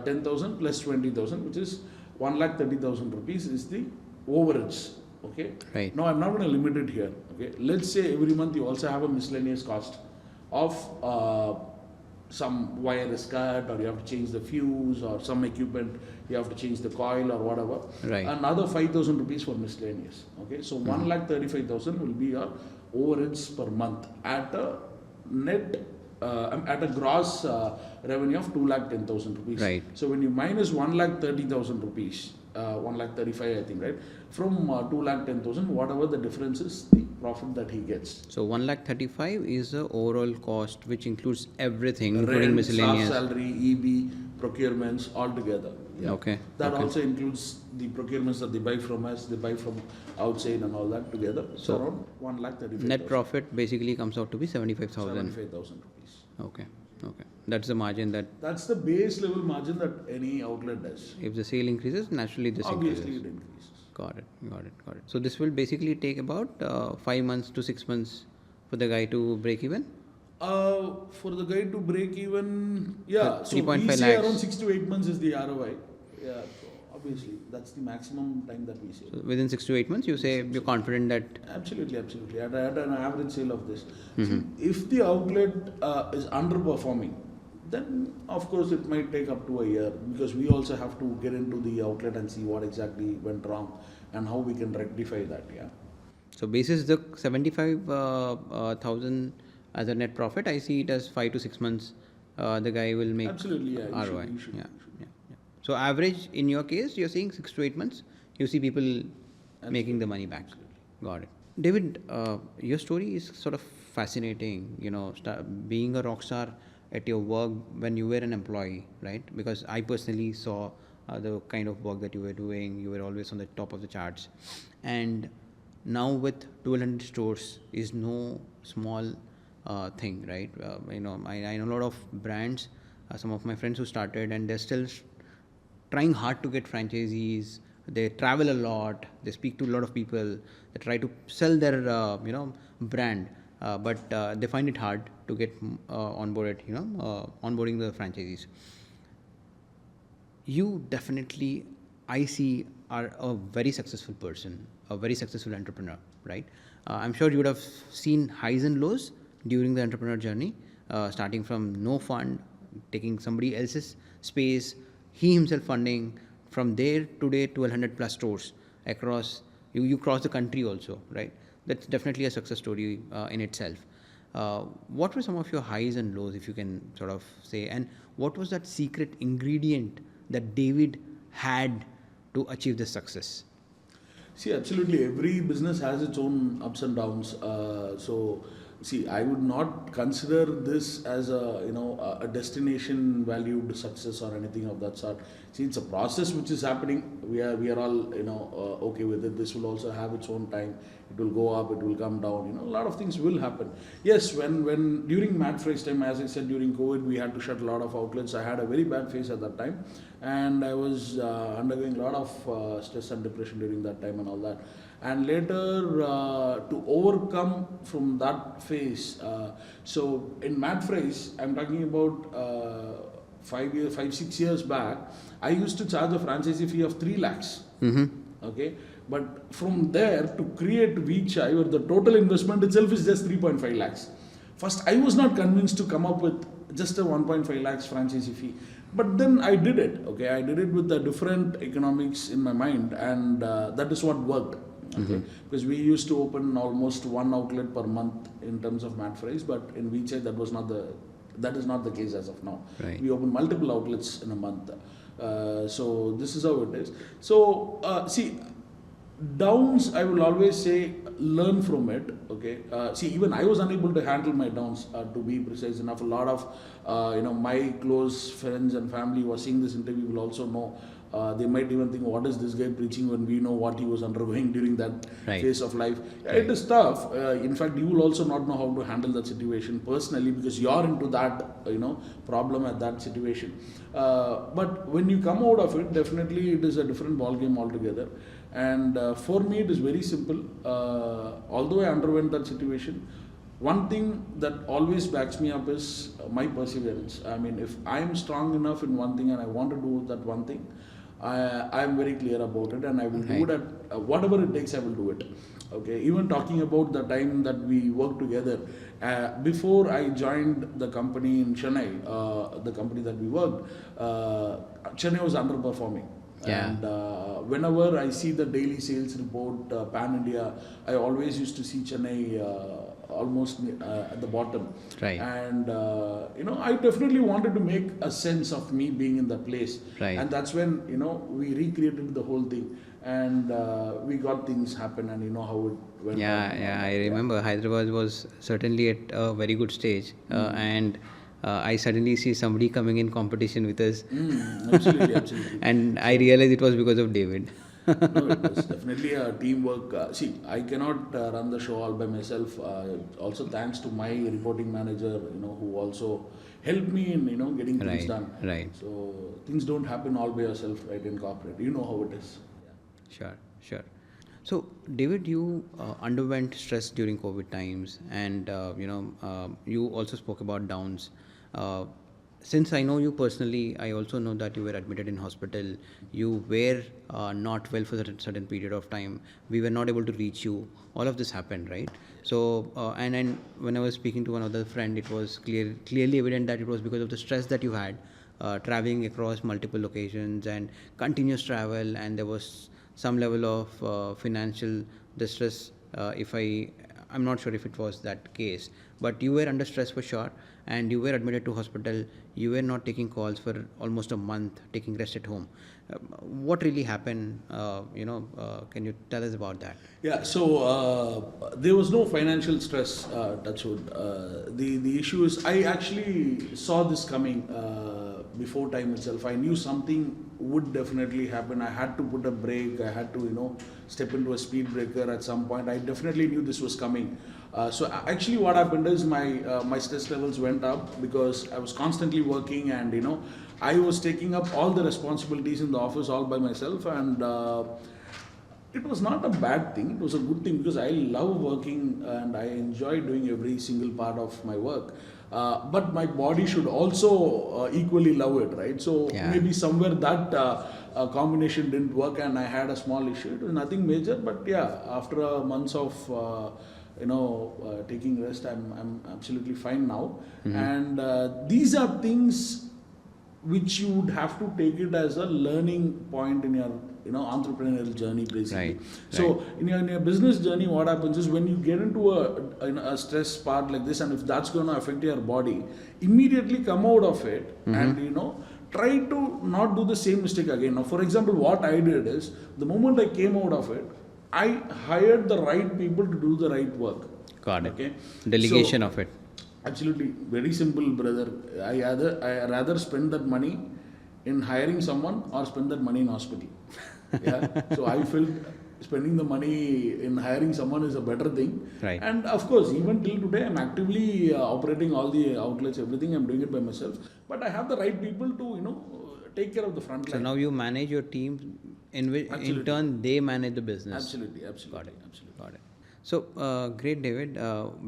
B: 10,000 plus 20,000, which is 1 lakh 30,000 rupees is the overage. Okay,
A: right.
B: Now I'm not going to limit it here. Okay, let's say every month you also have a miscellaneous cost of some wire is cut, or you have to change the fuse, or some equipment you have to change the coil or whatever.
A: Right.
B: Another 5,000 rupees for miscellaneous. Okay, so 1 lakh 35,000 will be your overage per month at a net at a gross revenue of 2 lakh 10,000 rupees.
A: Right.
B: So when you minus 1 lakh 30,000 rupees, 1 lakh 35 I think, right, from 2 lakh 10,000, whatever the difference is, the profit that he gets.
A: So 1 lakh 35 is the overall cost, which includes everything,
B: Rent,
A: including miscellaneous.
B: staff salary, EB, procurements, all together. Yeah.
A: Okay.
B: That also includes the procurements that they buy from us, they buy from outside and all that together. So around 1 lakh 35,000.
A: Net profit basically comes out to be 75,000.
B: 75,000 rupees.
A: Okay. Okay. That's the margin that.
B: That's the base level margin that any outlet does.
A: If the sale increases, naturally this
B: Obviously
A: increases.
B: it increases.
A: Got it. Got it. Got it. So this will basically take about 5 months to 6 months for the guy to break even.
B: For the guy to break even, yeah. So
A: 3.5
B: we say
A: lakhs.
B: around 6 to 8 months is the ROI. Yeah. So obviously that's the maximum time that we say.
A: So within 6 to 8 months, you say you're confident that.
B: Absolutely, absolutely. At an average sale of this,
A: Mm-hmm.
B: see, if the outlet is underperforming, then of course it might take up to a year, because we also have to get into the outlet and see what exactly went wrong and how we can rectify that. Yeah.
A: So basis the 75,000 as a net profit, I see it as 5 to 6 months. The guy will make
B: Absolutely, yeah.
A: ROI.
B: You should.
A: Yeah. So average in your case, you're saying 6 to 8 months. You see people making the money back.
B: Absolutely.
A: Got it. David, your story is sort of fascinating. Being a rock star at your work when you were an employee, right? Because I personally saw the kind of work that you were doing. You were always on the top of the charts, and now with 1,200 stores is no small thing, right? I know a lot of brands. Some of my friends who started, and they're still trying hard to get franchisees. They travel a lot. They speak to a lot of people. They try to sell their brand, but they find it hard to get onboarded. Onboarding the franchisees. You definitely, I see, are a very successful person, a very successful entrepreneur, right? I'm sure you would have seen highs and lows during the entrepreneur journey, starting from no fund, taking somebody else's space, he himself funding, from there today 1,200 plus stores, across, you cross the country also, right? That's definitely a success story in itself. What were some of your highs and lows, if you can sort of say, and what was that secret ingredient that David had to achieve this success?
B: See, absolutely, every business has its own ups and downs. See, I would not consider this as a destination valued success or anything of that sort. See, it's a process which is happening. We are all okay with it. This will also have its own time. It will go up. It will come down. A lot of things will happen. Yes, when during Mad Fries time, as I said, during COVID, we had to shut a lot of outlets. I had a very bad phase at that time, and I was undergoing a lot of stress and depression during that time and all that. And later, to overcome from that phase, so in Mad Fries, I'm talking about 6 years back, I used to charge a franchisee fee of 3 lakhs. Okay, but from there to create Vichai, where the total investment itself is just 3.5 lakhs. First, I was not convinced to come up with just a 1.5 lakhs franchisee fee, but then I did it. Okay, I did it with the different economics in my mind, and that is what worked. Okay, because we used to open almost 1 outlet per month in terms of Mad Fries, but in Vichai that is not the case as of now.
A: Right.
B: We open multiple outlets in a month. So this is how it is. So see, downs, I will always say, learn from it. Okay. See, even I was unable to handle my downs, to be precise enough. A lot of my close friends and family who are seeing this interview will also know. They might even think, what is this guy preaching, when we know what he was undergoing during that phase of life. It is tough. In fact, you will also not know how to handle that situation personally, because you are into that problem at that situation. But when you come out of it, definitely it is a different ball game altogether. And for me, it is very simple. Although I underwent that situation, one thing that always backs me up is my perseverance. I mean, if I'm strong enough in one thing and I want to do that one thing, I'm very clear about it, and I will do it at whatever it takes. I will do it. Okay. Even talking about the time that we worked together, before I joined the company in Chennai, the company that we worked, Chennai was underperforming.
A: Yeah.
B: And whenever I see the daily sales report, Pan India, I always used to see Chennai almost at the bottom.
A: Right.
B: And I definitely wanted to make a sense of me being in that place.
A: Right.
B: And that's when we recreated the whole thing, and we got things happen, and how it went.
A: I remember Hyderabad was certainly at a very good stage, and I suddenly see somebody coming in competition with us.
B: Absolutely.
A: And I realized it was because of David.
B: No, it was definitely a teamwork. See, I cannot run the show all by myself. Also, thanks to my reporting manager, who also helped me in, getting things done.
A: Right.
B: So things don't happen all by yourself, right, in corporate. You know how it is. Yeah.
A: Sure. So, David, you underwent stress during COVID times, and you also spoke about downs. Since I know you personally, I also know that you were admitted in hospital. You were not well for a certain period of time. We were not able to reach you. All of this happened, right? So, and when I was speaking to one other friend, it was clearly evident that it was because of the stress that you had, traveling across multiple locations and continuous travel, and there was some level of financial distress. I'm not sure if it was that case, but you were under stress for sure, and you were admitted to hospital. You were not taking calls for almost a month, taking rest at home. What really happened? Can you tell us about that?
B: Yeah, so there was no financial stress, touchwood. The issue is, I actually saw this coming before time itself. I knew something would definitely happen. I had to put a brake. I had to, step into a speed breaker at some point. I definitely knew this was coming. So actually what happened is my stress levels went up because I was constantly working, and I was taking up all the responsibilities in the office all by myself, and it was not a bad thing. It was a good thing because I love working and I enjoy doing every single part of my work. But my body should also equally love it, right? So maybe somewhere that combination didn't work, and I had a small issue. It was nothing major, but after months of taking rest, I'm absolutely fine now. And these are things which you would have to take it as a learning point in your entrepreneurial journey basically.
A: Right,
B: So in your business journey, what happens is when you get into a stress part like this, and if that's going to affect your body, immediately come out of it and try to not do the same mistake again. Now, for example, what I did is the moment I came out of it, I hired the right people to do the right work.
A: Got it.
B: Okay.
A: Delegation of it.
B: Absolutely, very simple, brother. I rather spend that money in hiring someone or spend that money in hospital. Yeah. So I felt spending the money in hiring someone is a better thing.
A: Right.
B: And of course, even till today, I'm actively operating all the outlets, everything. I'm doing it by myself. But I have the right people to take care of the front line.
A: So now you manage your team, in turn they manage the business.
B: Absolutely.
A: Got it. Got it. So great, David.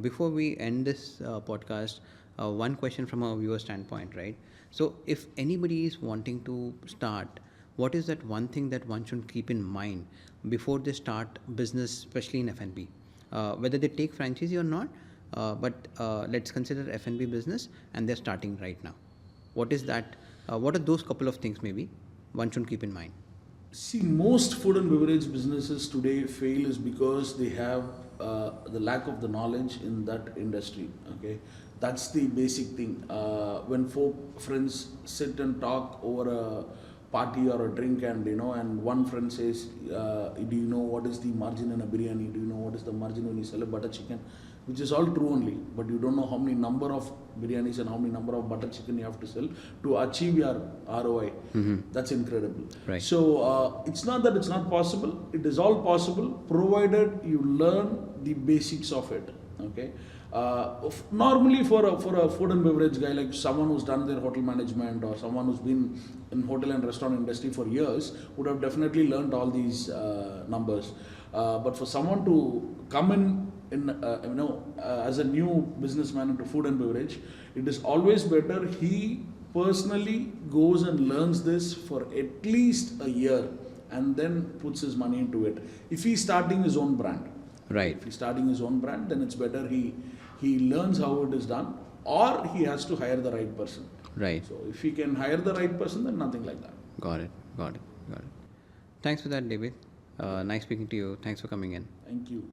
A: Before we end this podcast, one question from a viewer standpoint, right? So if anybody is wanting to start, what is that one thing that one should keep in mind before they start business, especially in F&B? Whether they take franchisee or not, but let's consider F&B business and they're starting right now. What is that? What are those couple of things maybe one should keep in mind?
B: See, most food and beverage businesses today fail is because they have the lack of the knowledge in that industry. Okay, that's the basic thing. When friends sit and talk over a party or a drink, and one friend says, "Do you know what is the margin in a biryani? Do you know what is the margin when you sell a butter chicken?" Which is all true only, but you don't know how many number of biryanis and how many number of butter chicken you have to sell to achieve your ROI. That's incredible.
A: Right.
B: So it's not that it's not possible. It is all possible, provided you learn the basics of it. Okay. Normally for a food and beverage guy, like someone who's done their hotel management or someone who's been in hotel and restaurant industry for years would have definitely learned all these numbers. But for someone to come in as a new businessman into food and beverage, it is always better he personally goes and learns this for at least a year and then puts his money into it. If he's starting his own brand,
A: right?
B: If he's starting his own brand, then it's better he learns how it is done, or he has to hire the right person.
A: Right.
B: So if he can hire the right person, then nothing like that.
A: Got it. Thanks for that, David. Nice speaking to you. Thanks for coming in.
B: Thank you.